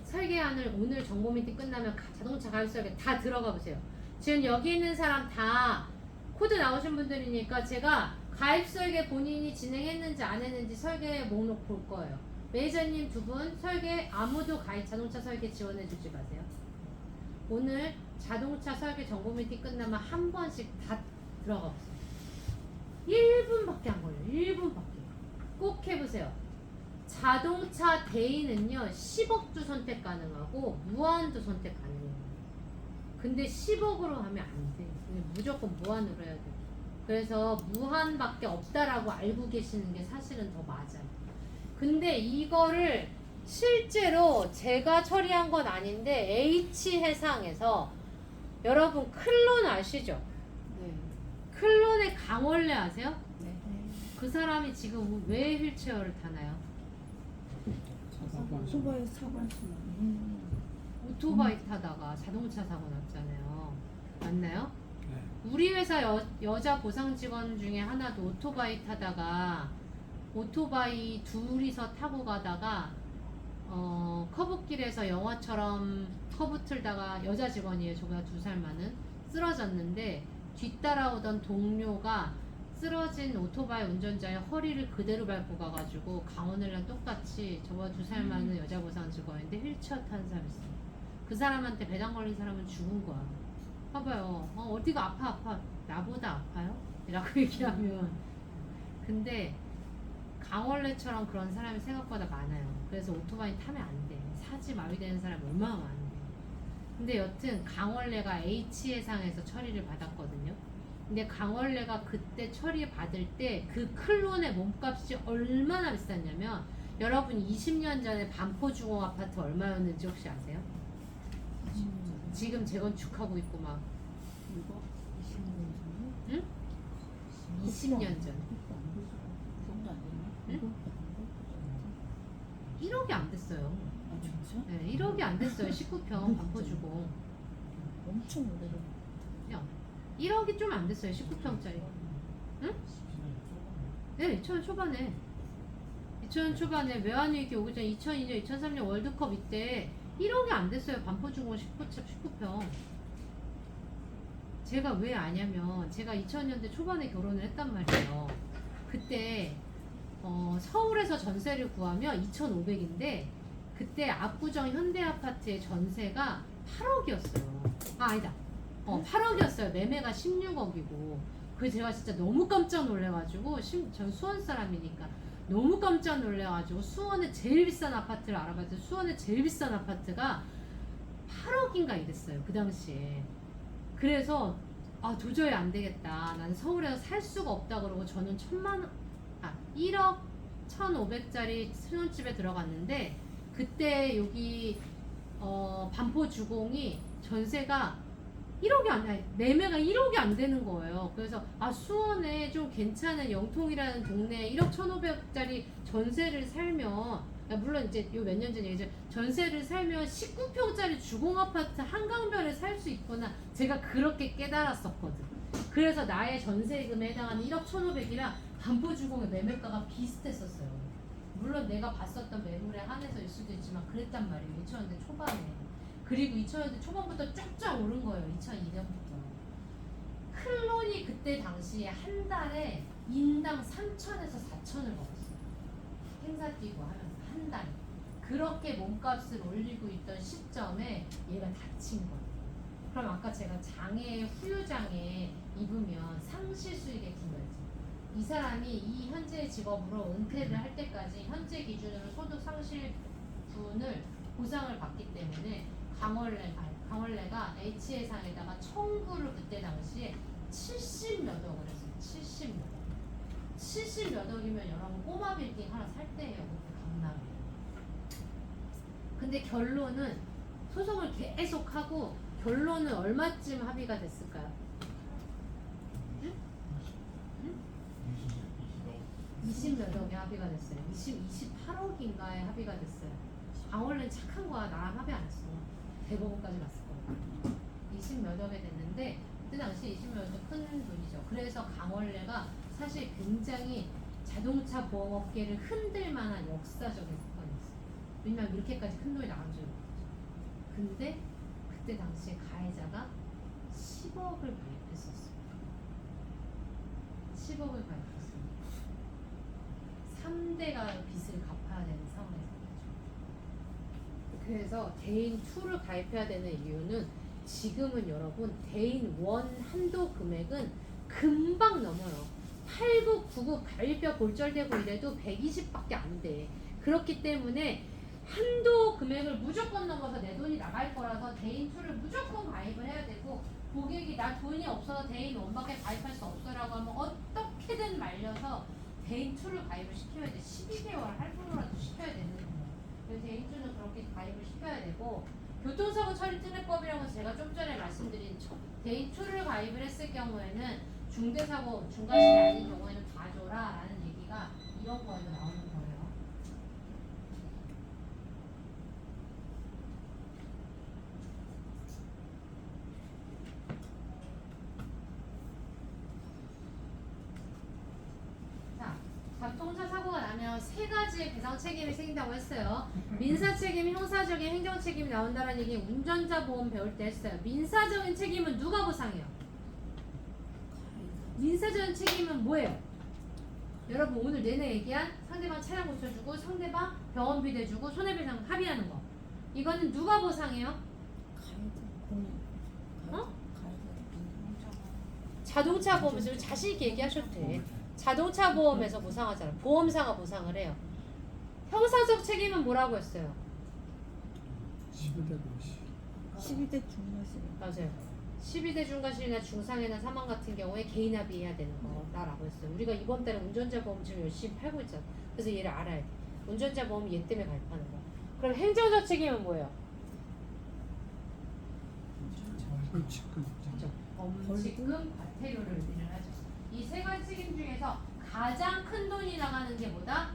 설계안을 오늘 정보 미팅 끝나면 자동차 가입 설계 다 들어가 보세요. 지금 여기 있는 사람 다 코드 나오신 분들이니까 제가 가입 설계 본인이 진행했는지 안 했는지 설계 목록 볼 거예요. 매니저님 2분 설계 아무도 자동차 설계 지원해 주지 마세요. 오늘 자동차 설계 정보 미팅 끝나면 한 번씩 다 들어가 보세요. 1분밖에 안 걸려요. 1분밖에. 꼭 해보세요. 자동차 대인은요 10억도 선택 가능하고 무한도 선택 가능해요. 근데 10억으로 하면 안 돼. 무조건 무한으로 해야 돼. 그래서 무한밖에 없다라고 알고 계시는 게 사실은 더 맞아요. 근데 이거를 실제로 제가 처리한 건 아닌데 H해상에서 여러분 클론 아시죠? 네. 클론의 강원래 아세요? 네. 그 사람이 지금 왜 휠체어를 타나요? 소바에 사고했으나. 오토바이 타다가 자동차 사고 났잖아요. 맞나요? 네. 우리 회사 여자 보상 직원 중에 하나도 오토바이 타다가 오토바이 둘이서 타고 가다가 커브길에서 영화처럼 커브 틀다가 여자 직원이에요. 저보다 2살 많은 쓰러졌는데 뒤따라오던 동료가 쓰러진 오토바이 운전자의 허리를 그대로 밟고 가가지고 강원을랑 똑같이 저보다 2살 많은 여자 보상 직원인데 휠체어 타는 사람이 있어요. 그 사람한테 배당 걸린 사람은 죽은 거야. 봐봐요. 어디가 아파. 나보다 아파요? 라고 얘기하면. 근데 강원래처럼 그런 사람이 생각보다 많아요. 그래서 오토바이 타면 안 돼. 사지 마비되는 사람이 얼마나 많은데. 근데 여튼 강원래가 H해상에서 처리를 받았거든요. 근데 강원래가 그때 처리 받을 때 그 클론의 몸값이 얼마나 비쌌냐면 여러분 20년 전에 반포중앙 아파트 얼마였는지 혹시 아세요? 지금 재건축하고 있고 막 이거 20년 전에? 응? 20년 전 그것도 안 됐나? 응? 1억이 안 됐어요. 아 진짜? 네, 1억이 안 됐어요. 19평 반포주공. 엄청 오래된. 야, 1억이 좀 안 됐어요. 19평짜리. 응? 네, 2000년 초반에. 2000년 초반에 외환위기 오기 전 2002년, 2003년 월드컵 이때 1억이 안 됐어요. 반포주공 19평. 제가 왜 아냐면 제가 2000년대 초반에 결혼을 했단 말이에요. 그때 서울에서 전세를 구하면 2,500인데 그때 압구정 현대아파트의 전세가 8억이었어요. 아 아니다. 8억이었어요. 매매가 16억이고. 그게 제가 진짜 너무 깜짝 놀래가지고 전 수원 사람이니까 너무 깜짝 놀래가지고 수원의 제일 비싼 아파트를 알아봤더니 수원의 제일 비싼 아파트가 8억인가 이랬어요. 그 당시에. 그래서 도저히 안 되겠다. 나는 서울에서 살 수가 없다 그러고 저는 1억 1,500짜리 신혼집에 들어갔는데 그때 여기 반포 주공이 전세가 1억이 안 돼, 매매가 1억이 안 되는 거예요. 그래서 수원에 좀 괜찮은 영통이라는 동네에 1억 1,500짜리 전세를 살면, 물론 이제 요 몇 년 전 얘기죠. 전세를 살면 19평짜리 주공 아파트 한강변에 살 수 있구나. 제가 그렇게 깨달았었거든. 그래서 나의 전세금에 해당하는 1억 1,500이랑 반포 주공의 매매가가 비슷했었어요. 물론 내가 봤었던 매물에 한해서일 수도 있지만 그랬단 말이에요. 2000년대 초반에. 그리고 2000년대 초반부터 쫙쫙 오른 거예요. 2002년부터. 클론이 그때 당시에 한 달에 인당 3,000에서 4,000을 벌었어요. 행사 뛰고 하면서 한 달에. 그렇게 몸값을 올리고 있던 시점에 얘가 다친 거예요. 그럼 아까 제가 장애, 후유장애 입으면 상시 수익의 기여지. 이 사람이 이 현재 직업으로 은퇴를 할 때까지 현재 기준으로 소득 상실분을 보상을 받기 때문에 강원래가 H예상에다가 청구를 그때 당시에 70몇 억을 했어요. 70몇 억. 70몇 억이면 여러분 꼬마 빌딩 하나 살 때예요. 강남에. 근데 결론은 소송을 계속하고 결론은 얼마쯤 합의가 됐을까요? 20몇 억에 합의가 됐어요. 28억인가에 합의가 됐어요. 강원래는 착한 거야. 나랑 합의 안 했어. 대법원까지 갔을 거야. 20몇 억에 됐는데 그때 당시 20몇 억은 큰 돈이죠. 그래서 강원래가 사실 굉장히 자동차 보험업계를 흔들 만한 역사적인 사건이었어요. 왜냐면 이렇게까지 큰 돈이 나간 적이 없죠. 근데 그때 당시에 가해자가 10억을 가입했었어요. 10억을 가입했어요. 3대가 빚을 갚아야 되는 상황에서. 그래서 대인 2를 가입해야 되는 이유는 지금은 여러분 대인 1 한도 금액은 금방 넘어요. 89, 99 갈비뼈 골절되고 이래도 120밖에 안 돼. 그렇기 때문에 한도 금액을 무조건 넘어서 내 돈이 나갈 거라서 대인 2를 무조건 가입을 해야 되고, 고객이 나 돈이 없어서 대인 1밖에 가입할 수 없어라고 하면 어떻게든 말려서 대인 2를 가입을 시켜야 돼. 12개월 할부로라도 시켜야 되는 거예요. 그래서 대인 2는 그렇게 가입을 시켜야 되고, 교통사고 처리 특례법이라고 제가 좀 전에 말씀드린 대인 2를 가입을 했을 경우에는 중대사고 중과실이 아닌 경우에는 봐줘라라는 얘기가 이런 거에서 나오는 거예요. 자동차 사고가 나면 세 가지의 배상 책임이 생긴다고 했어요. 민사 책임, 형사적인 행정 책임이 나온다는 얘기 운전자 보험 배울 때 했어요. 민사적인 책임은 누가 보상해요? 민사적인 책임은 뭐예요? 여러분 오늘 내내 얘기한 상대방 차량 고쳐주고 상대방 병원비 대주고 손해배상 합의하는 거. 이거는 누가 보상해요? 자동차 보험에서 자신 있게 얘기하셔도 돼. 자동차 보험에서 보상하잖아. 보험사가 보상을 해요. 형사적 책임은 뭐라고 했어요? 12대 중과실. 맞아요. 12대 중과실이나 중상해나 사망 같은 경우에 개인 합의해야 되는 거라고 했어요. 우리가 이번 달에 운전자 보험 지금 열심히 팔고 있잖아. 그래서 얘를 알아야 돼. 운전자 보험이 얘 때문에 가입하는 거야. 그럼 행정적 책임은 뭐예요? 범칙금, 과태료를 의미를 하죠. 이 세 가지 책임 중에서 가장 큰 돈이 나가는 게 뭐다?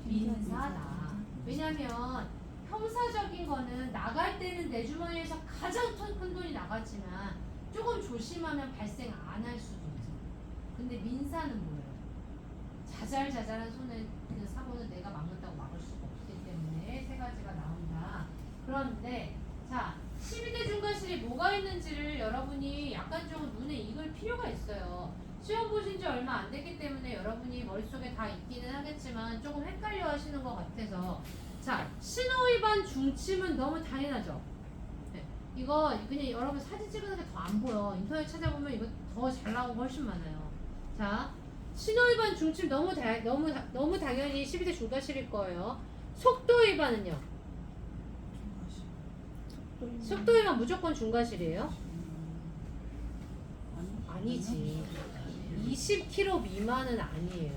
민사다. 왜냐면 형사적인 거는 나갈 때는 내 주머니에서 가장 큰 돈이 나가지만 조금 조심하면 발생 안 할 수도 있죠. 근데 민사는 뭐예요? 자잘자잘한 손에 그 사고는 내가 막는다고 막을 수가 없기 때문에 세 가지가 나온다. 그런데 자 12대 중과실이 뭐가 있는지를 여러분이 약간 좀 눈에 익을 필요가 있어요. 시험 보신 지 얼마 안 됐기 때문에 여러분이 머릿속에 다 있기는 하겠지만 조금 헷갈려 하시는 것 같아서, 자 신호위반 중침은 너무 당연하죠. 네. 이거 그냥 여러분 사진 찍는 게 더 안 보여. 인터넷 찾아보면 이거 더 잘 나오고 훨씬 많아요. 자 신호위반 중침 너무 당연히 12대 중과실일 거예요. 속도위반은요? 속도위반 무조건 중과실이에요? 아니지. 20km 미만은 아니에요.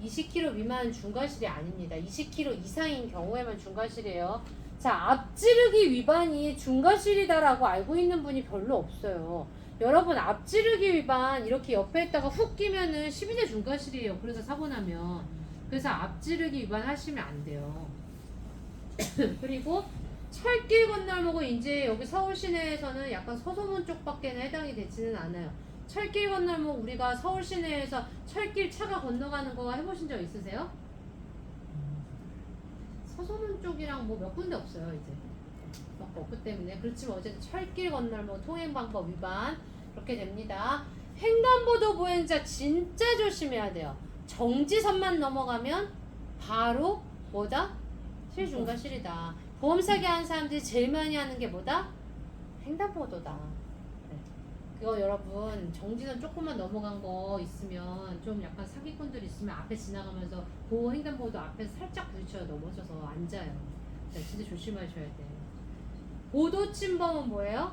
20kg 미만 중과실이 아닙니다. 20kg 이상인 경우에만 중과실이에요. 자, 앞지르기 위반이 중과실이다라고 알고 있는 분이 별로 없어요. 여러분, 앞지르기 위반 이렇게 옆에 있다가 훅 끼면은 12대 중과실이에요. 그래서 사고 나면. 그래서 앞지르기 위반 하시면 안 돼요. 그리고 철길 건널목은 이제 여기 서울 시내에서는 약간 서소문 쪽밖에는 해당이 되지는 않아요. 철길 건널목 우리가 서울 시내에서 철길 차가 건너가는 거 해보신 적 있으세요? 서소문 쪽이랑 뭐 몇 군데 없어요 이제. 몇 거 없기 때문에. 그렇지만 어쨌든 철길 건널목 통행방법 위반 그렇게 됩니다. 횡단보도 보행자 진짜 조심해야 돼요. 정지선만 넘어가면 바로 뭐다? 실중과실이다. 보험 사기 하는 사람들이 제일 많이 하는 게 뭐다? 횡단보도다. 네. 그거 여러분 정지선 조금만 넘어간 거 있으면 좀 약간 사기꾼들 있으면 앞에 지나가면서 보호 횡단보도 앞에서 살짝 부딪혀서 넘어져서 앉아요. 네, 진짜 조심하셔야 돼. 보도 침범은 뭐예요?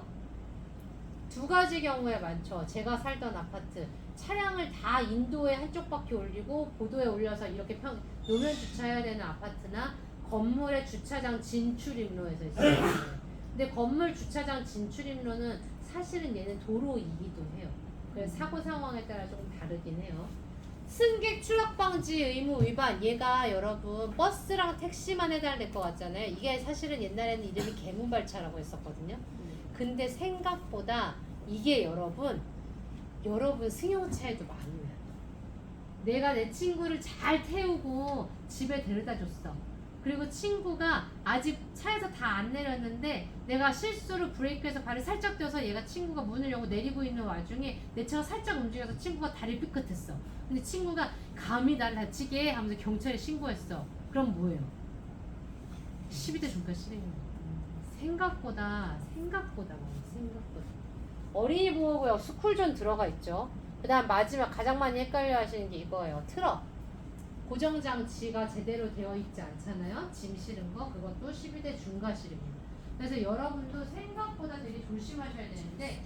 두 가지 경우에 많죠. 제가 살던 아파트 차량을 다 인도에 한쪽 바퀴 올리고 보도에 올려서 이렇게 노면 주차해야 되는 아파트나 건물의 주차장 진출입로에서 있어요. 근데 건물 주차장 진출입로는 사실은 얘는 도로이기도 해요. 그래서 사고 상황에 따라 조금 다르긴 해요. 승객 추락 방지 의무 위반. 얘가 여러분 버스랑 택시만 해당이 될 것 같잖아요. 이게 사실은 옛날에는 이름이 개문발차라고 했었거든요. 근데 생각보다 이게 여러분 승용차에도 많이 와요. 내가 내 친구를 잘 태우고 집에 데려다 줬어. 그리고 친구가 아직 차에서 다 안 내렸는데 내가 실수로 브레이크에서 발을 살짝 떼어서 얘가 친구가 문을 열고 내리고 있는 와중에 내 차가 살짝 움직여서 친구가 다리 삐끗했어. 근데 친구가 감히 날 다치게 하면서 경찰에 신고했어. 그럼 뭐예요? 12대 중과실행입니다. 생각보다 많아요. 생각보다. 어린이 보호구역 스쿨존 들어가 있죠. 그 다음 마지막 가장 많이 헷갈려 하시는 게 이거예요. 트럭. 고정장치가 제대로 되어 있지 않잖아요. 짐 실은 거 그것도 12대 중과실입니다. 그래서 여러분도 생각보다 되게 조심하셔야 되는데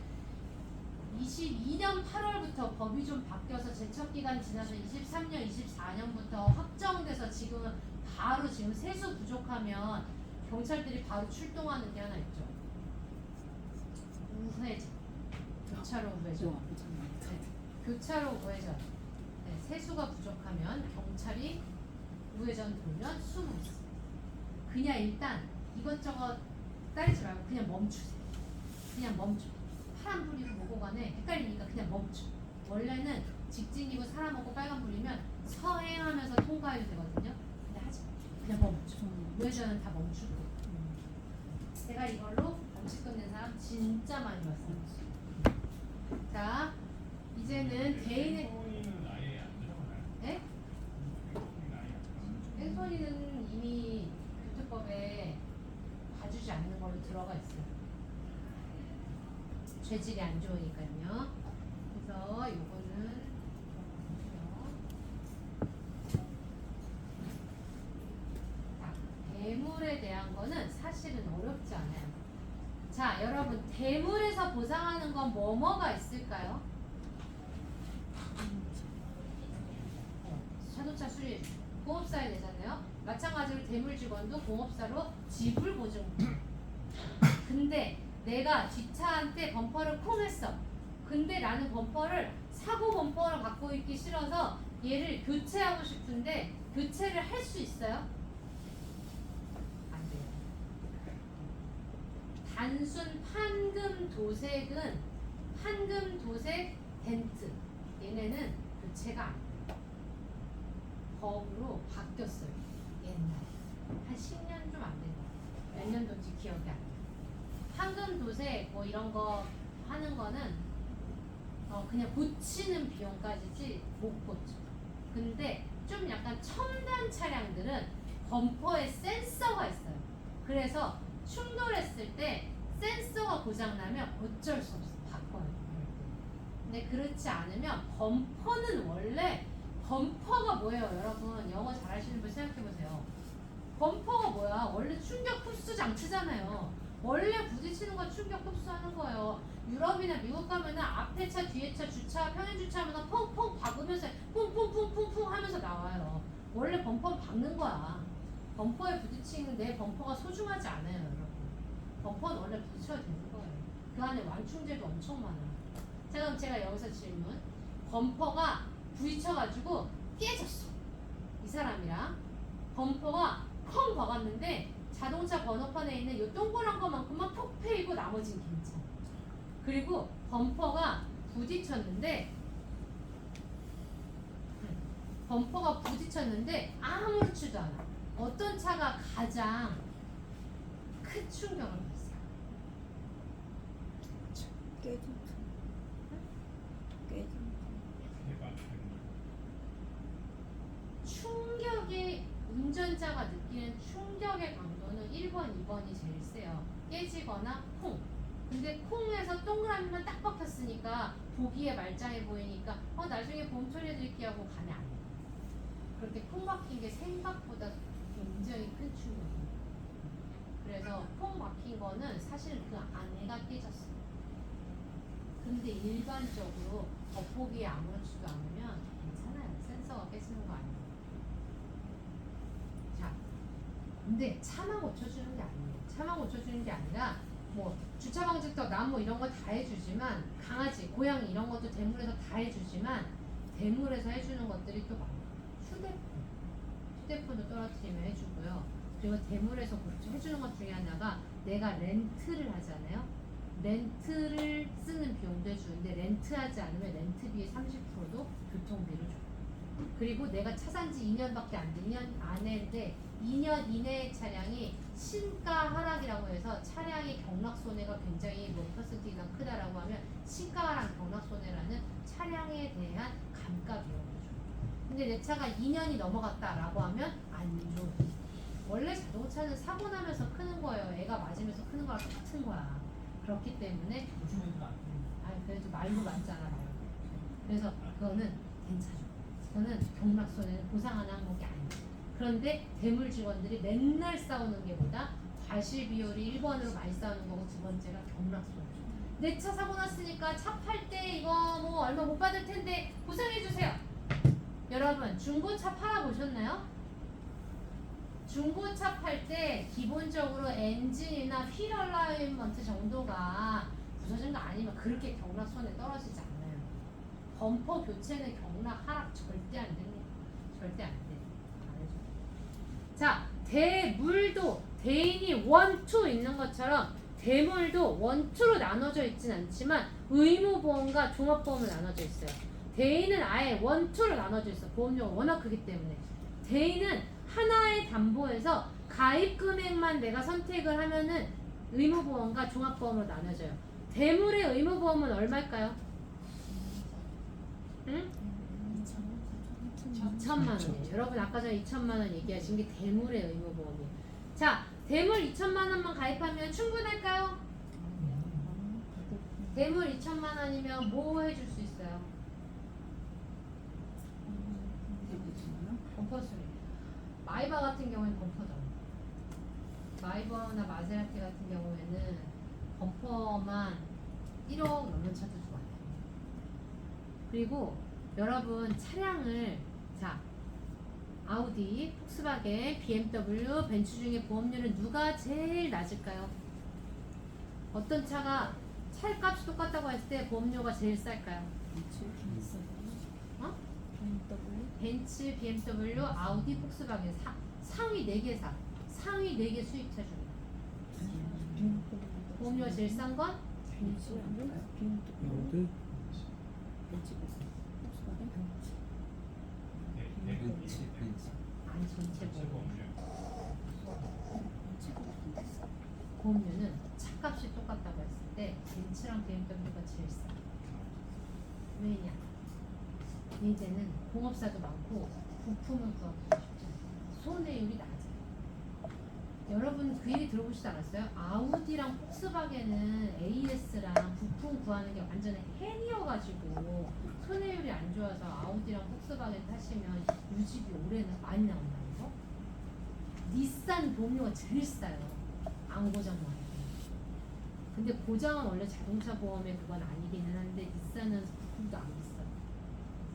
22년 8월부터 법이 좀 바뀌어서 제척기간 지나서 23년, 24년부터 확정돼서 지금은 바로 지금 세수 부족하면 경찰들이 바로 출동하는 게 하나 있죠. 우회전. 교차로 우회전. 네. 교차로 우회전. 네, 세수가 부족하면 경찰이 우회전 돌면 숨어 있어. 그냥 일단 이것저것 따르지 말고 그냥 멈추세요. 그냥 멈춰. 파란불이고 뭐고 간에 헷갈리니까 그냥 멈춰. 원래는 직진이고 사람 없고 빨간불이면 서행하면서 통과해도 되거든요. 근데 하지 마. 그냥 멈춰. 우회전은 다 멈추고. 제가 이걸로 범칙 끝낸 사람 진짜 많이 봤어요. 자, 이제는 개인의 는 아예 안 들어가나요? 네? 뺑소니는 이미 교통법에 봐주지 않는 걸로 들어가 있어요. 죄질이 안 좋으니까요. 그래서 요거는 자, 대물에 대한 거는 사실은 어렵지 않아요. 자, 여러분 대물에서 보상하는 건 뭐가 있을까요? 자동차 수리 공업사에 내잖아요. 마찬가지로 대물 직원도 공업사로 지불 보증. 근데 내가 뒷차한테 범퍼를 콩 했어. 근데 나는 범퍼를 사고 범퍼를 갖고 있기 싫어서 얘를 교체하고 싶은데 교체를 할 수 있어요? 안 돼요. 단순 판금 도색은 판금 도색 덴트 얘네는 교체가 안 돼요. 법으로 바뀌었어요. 옛날에 한 10년 좀 안 된다. 몇 년도인지 기억이 안 나요. 황금 도색 뭐 이런 거 하는 거는 그냥 고치는 비용까지지 못 고쳐. 근데 좀 약간 첨단 차량들은 범퍼에 센서가 있어요. 그래서 충돌했을 때 센서가 고장나면 어쩔 수 없어. 바꿔요. 근데 그렇지 않으면 범퍼는 원래 범퍼가 뭐예요, 여러분? 영어 잘하시는 분 생각해보세요. 범퍼가 뭐야? 원래 충격 흡수 장치잖아요. 원래 부딪히는 거 충격 흡수하는 거예요. 유럽이나 미국 가면은 앞에 차, 뒤에 차, 주차, 평행 주차하면 펑펑 박으면서 퐁퐁퐁퐁퐁 하면서 나와요. 원래 범퍼는 박는 거야. 범퍼에 부딪히는 내 범퍼가 소중하지 않아요, 여러분. 범퍼는 원래 부딪혀야 되는 거예요. 그 안에 완충제도 엄청 많아요. 자, 그럼 제가 여기서 질문. 범퍼가 부딪혀가지고 깨졌어. 이 사람이랑 범퍼가 펑 박았는데 자동차 번호판에 있는 요 동그란 것만큼만 푹 패이고 나머지는 괜찮아. 그리고 범퍼가 부딪혔는데 아무렇지도 않아. 어떤 차가 가장 큰 충격을 받았어요? 깨진 깨진 충격이 운전자가 느끼는 충격의 강도는 1번, 2번이 제일 세요. 깨지거나 콩. 근데 콩에서 동그라미만 딱 박혔으니까 보기에 말짱해 보이니까 나중에 보험 처리해드릴게요 하고 가면 안 돼. 그렇게 콩 박힌 게 생각보다 굉장히 큰 충격이에요. 그래서 콩 박힌 거는 사실 그 안에가 깨졌어. 근데 일반적으로 겉보기에 아무렇지도 않으면 괜찮아요. 센서가 깨지는 거 아니에요. 자, 근데 차만 고쳐주는 게 아니에요. 차만 고쳐주는 게 아니라 뭐 주차 방지턱, 나무 이런 거 다 해주지만 강아지, 고양이 이런 것도 대물에서 다 해주지만 대물에서 해주는 것들이 또 많아요. 휴대폰도 떨어뜨리면 해주고요. 그리고 대물에서 해주는 것 중에 하나가 내가 렌트를 하잖아요. 렌트를 쓰는 비용도 해주는데 렌트하지 않으면 렌트비의 30%도 교통비를 줘요. 그리고 내가 차 산 지 2년밖에 안 돼. 2년 안에인데 2년 이내의 차량이 신가 하락이라고 해서 차량의 경락 손해가 굉장히 몇 퍼센트이나 크다라고 하면 신가 하락 경락 손해라는 차량에 대한 감가 비용을 줘요. 근데 내 차가 2년이 넘어갔다라고 하면 안 줘. 원래 자동차는 사고 나면서 크는 거예요. 애가 맞으면서 크는 거랑 똑같은 거야. 그렇기 때문에 그래도 말로 맞잖아. 말로. 그래서 그거는 괜찮아요. 그거는 경락 손해는 보상하는 항목이 아니에요. 그런데 대물 직원들이 맨날 싸우는 게 보다 과실 비율이 1번으로 많이 싸우는 거고 두 번째가 경락 손해. 내 차 사고 났으니까 차 팔 때 이거 뭐 얼마 못 받을 텐데 보상해 주세요. 여러분 중고차 팔아보셨나요? 중고차 팔 때 기본적으로 엔진이나 휠 얼라이먼트 정도가 부서진 거 아니면 그렇게 경락 손해 떨어지지 않아요. 범퍼 교체는 경락 하락 절대 안 됩니다. 절대 안 돼. 안 해줘. 자, 대물도 대인이 1, 2 있는 것처럼 대물도 1, 2로 나눠져 있진 않지만 의무보험과 종합보험으로 나눠져 있어요. 대인은 아예 1, 2로 나눠져 있어. 보험료가 워낙 크기 때문에. 대인은 하나의 담보에서 가입 금액만 내가 선택을 하면은 의무보험과 종합보험으로 나눠져요. 대물의 의무보험은 얼마일까요? 응? 2천만 원이에요. 여러분 아까 전에 2천만 원 얘기하신 게 대물의 의무보험이에요. 자, 대물 2천만 원만 가입하면 충분할까요? 대물 2천만 원이면 뭐 해줄 수 있어요? 범퍼 수리. 마이바 같은 경우에는 범퍼죠. 마이바나 마세라티 같은 경우에는 범퍼만 1억 넘는 차도 좋아요. 그리고 여러분 차량을 자 아우디, 폭스바겐, BMW, 벤츠 중에 보험료는 누가 제일 낮을까요? 어떤 차가 차값이 똑같다고 했을 때 보험료가 제일 쌀까요? 어? 벤츠, BMW, 아우디, 폭스바겐 상위 4개 상위 4개 수입차 중에 보험료가 제일 싼 건? 아우디, 아니 전체 보험료는 차값이 똑같다고 했을 때 벤츠랑 BMW가 제일 싸. 왜냐? 이제는 공업사도 많고 부품을 구하기 쉽잖아요. 손해율이 낮아요. 여러분 그 얘기 들어보시지 않았어요? 아우디랑 폭스바겐은 AS랑 부품 구하는 게 완전히 헬이어가지고 손해율이 안 좋아서 아우디랑 폭스바겐 타시면 유지비 올해는 많이 나온다는 거? 닛산 보험료가 제일 싸요. 안 고장만 해도. 근데 고장은 원래 자동차 보험에 그건 아니기는 한데 닛산은 부품도 안 비싸요.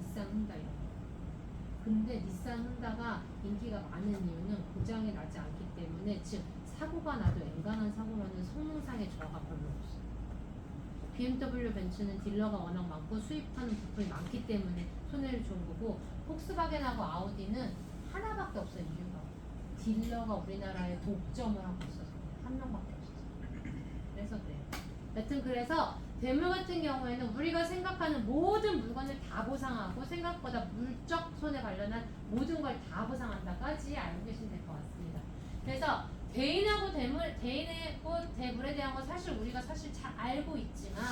닛산 혼다 이런 거. 근데 닛산 혼다가 인기가 많은 이유는 고장이 나지 않기 때문에, 즉 사고가 나도 엔간한 사고로는 성능상의 저하가 별로 없어요. BMW 벤츠는 딜러가 워낙 많고 수입하는 부품이 많기 때문에 손해를 준 거고, 폭스바겐하고 아우디는 하나밖에 없어요. 이유가 딜러가 우리나라에 독점을 하고 있어서 한 명밖에 없어서. 그래서 그래요. 여튼 그래서 대물 같은 경우에는 우리가 생각하는 모든 물건을 다 보상하고 생각보다 물적 손해 관련한 모든 걸 다 보상한다까지 알고 계시면 될 것 같습니다. 그래서 대인하고 대물에 대한 건 사실 우리가 사실 잘 알고 있지만,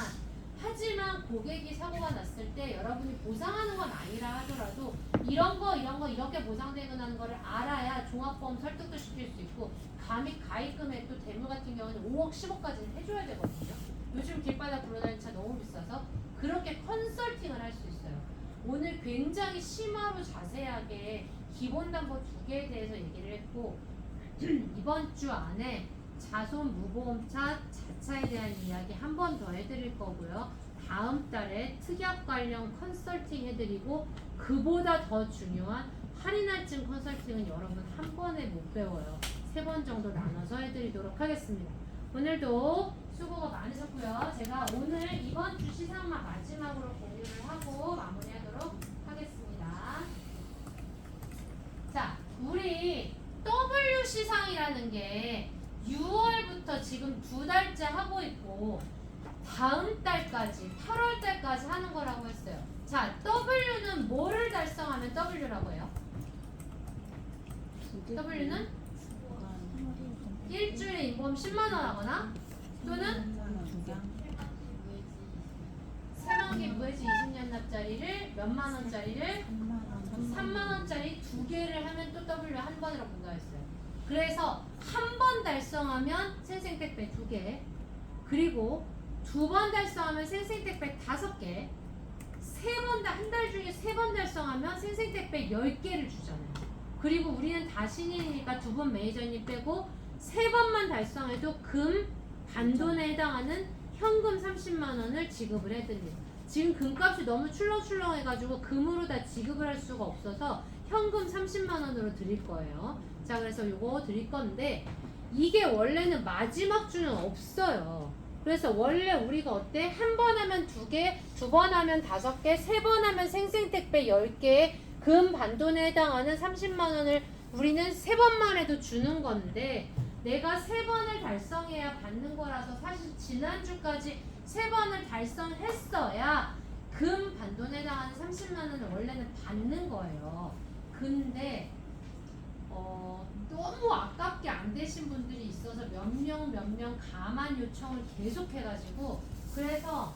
하지만 고객이 사고가 났을 때 여러분이 보상하는 건 아니라 하더라도 이런 거 이렇게 보상되는 거를 알아야 종합보험 설득도 시킬 수 있고, 감히 가입 금액도 대물 같은 경우는 5억 10억까지는 해줘야 되거든요. 요즘 길바닥 굴러다니는 차 너무 비싸서 그렇게 컨설팅을 할 수 있어요. 오늘 굉장히 심화로 자세하게 기본담보 2개에 대해서 얘기를 했고, 이번 주 안에 자손 무보험차 자차에 대한 이야기 한 번 더 해드릴 거고요. 다음 달에 특약 관련 컨설팅 해드리고, 그보다 더 중요한 할인할증 컨설팅은 여러분 한 번에 못 배워요. 3번 정도 나눠서 해드리도록 하겠습니다. 오늘도 수고가 많으셨고요. 제가 오늘 이번 주 시상만 마지막으로 공유를 하고 마무리하도록 하겠습니다. 자, 우리 W 시상이라는 게 6월부터 지금 2달째 하고 있고 다음 달까지 8월 달까지 하는 거라고 했어요. 자, W는 뭐를 달성하면 W라고 해요? W는 일주일에 인보험 10만원 하거나 또는 새만기 무해지 20년 납자리를 몇만 원짜리를 3만 원짜리 2개를 하면 또 W 한 번으로 분가했어요. 그래서 한 번 달성하면 생생택배 2개, 그리고 2번 달성하면 생생택배 5개, 한 달 중에 3번 달성하면 생생택배 10개를 주잖아요. 그리고 우리는 다 신인이니까 2번 매니저님 빼고 3번만 달성해도 금 반돈에 해당하는 현금 30만 원을 지급을 해드립니다. 지금 금값이 너무 출렁출렁해가지고 금으로 다 지급을 할 수가 없어서 현금 30만 원으로 드릴 거예요. 자, 그래서 요거 드릴 건데, 이게 원래는 마지막 주는 없어요. 그래서 원래 우리가 어때? 한 번 하면 2개, 2번 하면 5개, 3번 하면 생생택배 10개, 금 반돈에 해당하는 30만 원을 우리는 3번만 해도 주는 건데, 내가 3번을 달성해야 받는 거라서 사실 지난주까지 3번을 달성했어야 금 반돈에 해당하는 30만 원을 원래는 받는 거예요. 근데 너무 아깝게 안 되신 분들이 있어서 몇 명 가만 요청을 계속 해가지고, 그래서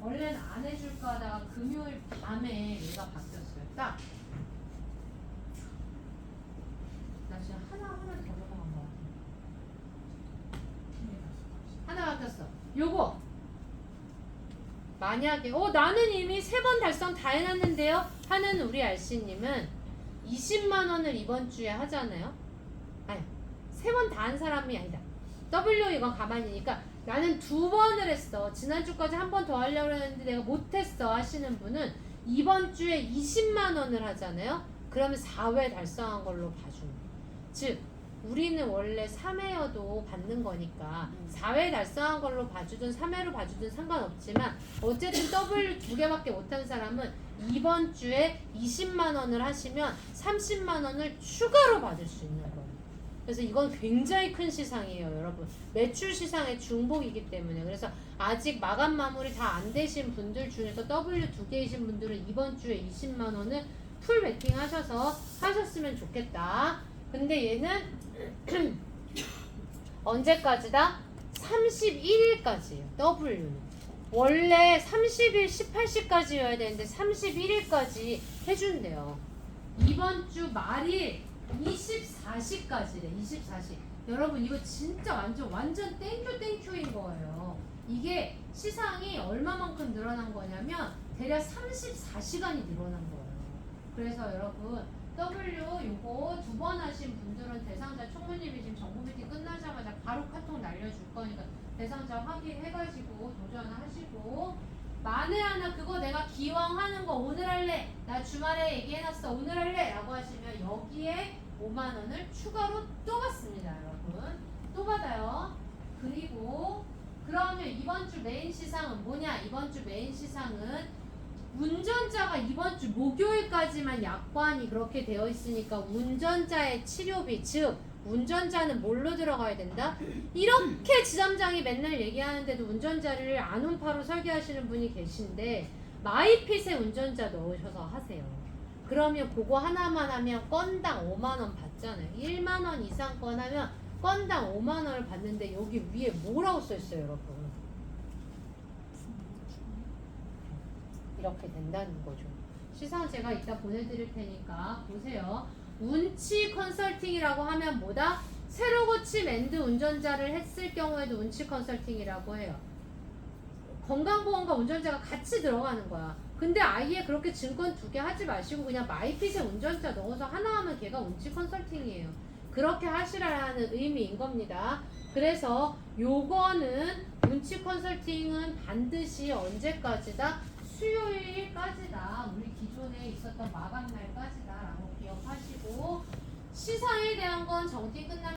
원래는 안 해줄까 하다가 금요일 밤에 얘가 바뀌었어요. 딱 나 지금 하나 더 넘어간 거 같아. 하나 바뀌었어. 요거 만약에 나는 이미 3번 달성 다 해놨는데요 하는 우리 알씨님은 20만 원을 이번 주에 하잖아요. 아니, 3번 다 한 사람이 아니다. W 이건 가만히니까 나는 2번을 했어. 지난주까지 한 번 더 하려고 했는데 내가 못했어 하시는 분은 이번 주에 20만 원을 하잖아요. 그러면 4회 달성한 걸로 봐주는 거예요. 즉 우리는 원래 3회여도 받는 거니까 4회 달성한 걸로 봐주든 3회로 봐주든 상관없지만, 어쨌든 W 2개밖에 못한 사람은 이번 주에 20만 원을 하시면 30만 원을 추가로 받을 수 있는 거예요. 그래서 이건 굉장히 큰 시상이에요, 여러분. 매출 시상의 중복이기 때문에. 그래서 아직 마감 마무리 다 안 되신 분들 중에서 W 2개이신 분들은 이번 주에 20만 원을 풀 베팅 하셨으면 좋겠다. 근데 얘는 언제까지다? 31일까지예요. W는 원래 30일 18시까지여야 되는데 31일까지 해준대요. 이번 주 말일 24시까지래. 24시. 여러분 이거 진짜 완전 땡큐인 거예요. 이게 시상이 얼마만큼 늘어난 거냐면 대략 34시간이 늘어난 거예요. 그래서 여러분 W 요거 2번 하신 분들은 대상자 총무님이 지금 정보 미팅 끝나자마자 바로 카톡 날려줄 거니까 대상자 확인해가지고 도전하시고, 만에 하나 그거 내가 기왕 하는 거 오늘 할래. 나 주말에 얘기해놨어. 오늘 할래. 라고 하시면 여기에 5만 원을 추가로 또 받습니다. 여러분. 또 받아요. 그리고 그러면 이번 주 메인 시상은 뭐냐? 이번 주 메인 시상은 운전자가 이번 주 목요일까지만 약관이 그렇게 되어 있으니까 운전자의 치료비, 즉 운전자는 뭘로 들어가야 된다? 이렇게 지점장이 맨날 얘기하는데도 운전자를 안온파로 설계하시는 분이 계신데 마이핏에 운전자 넣으셔서 하세요. 그러면 그거 하나만 하면 건당 5만 원 받잖아요. 1만 원 이상 건 하면 건당 5만 원을 받는데 여기 위에 뭐라고 써 있어요, 여러분? 이렇게 된다는 거죠. 시상 제가 이따 보내드릴 테니까 보세요. 운치 컨설팅이라고 하면 뭐다? 새로 고침 앤드 운전자를 했을 경우에도 운치 컨설팅이라고 해요. 건강보험과 운전자가 같이 들어가는 거야. 근데 아예 그렇게 증권 2개 하지 마시고 그냥 마이핏에 운전자 넣어서 하나 하면 걔가 운치 컨설팅이에요. 그렇게 하시라는 의미인 겁니다. 그래서 요거는 운치 컨설팅은 반드시 언제까지다? 수요일까지다. 우리 기존에 있었던 마감날까지다 라고 기억하시고 시상에 대한 건 정티 끝나면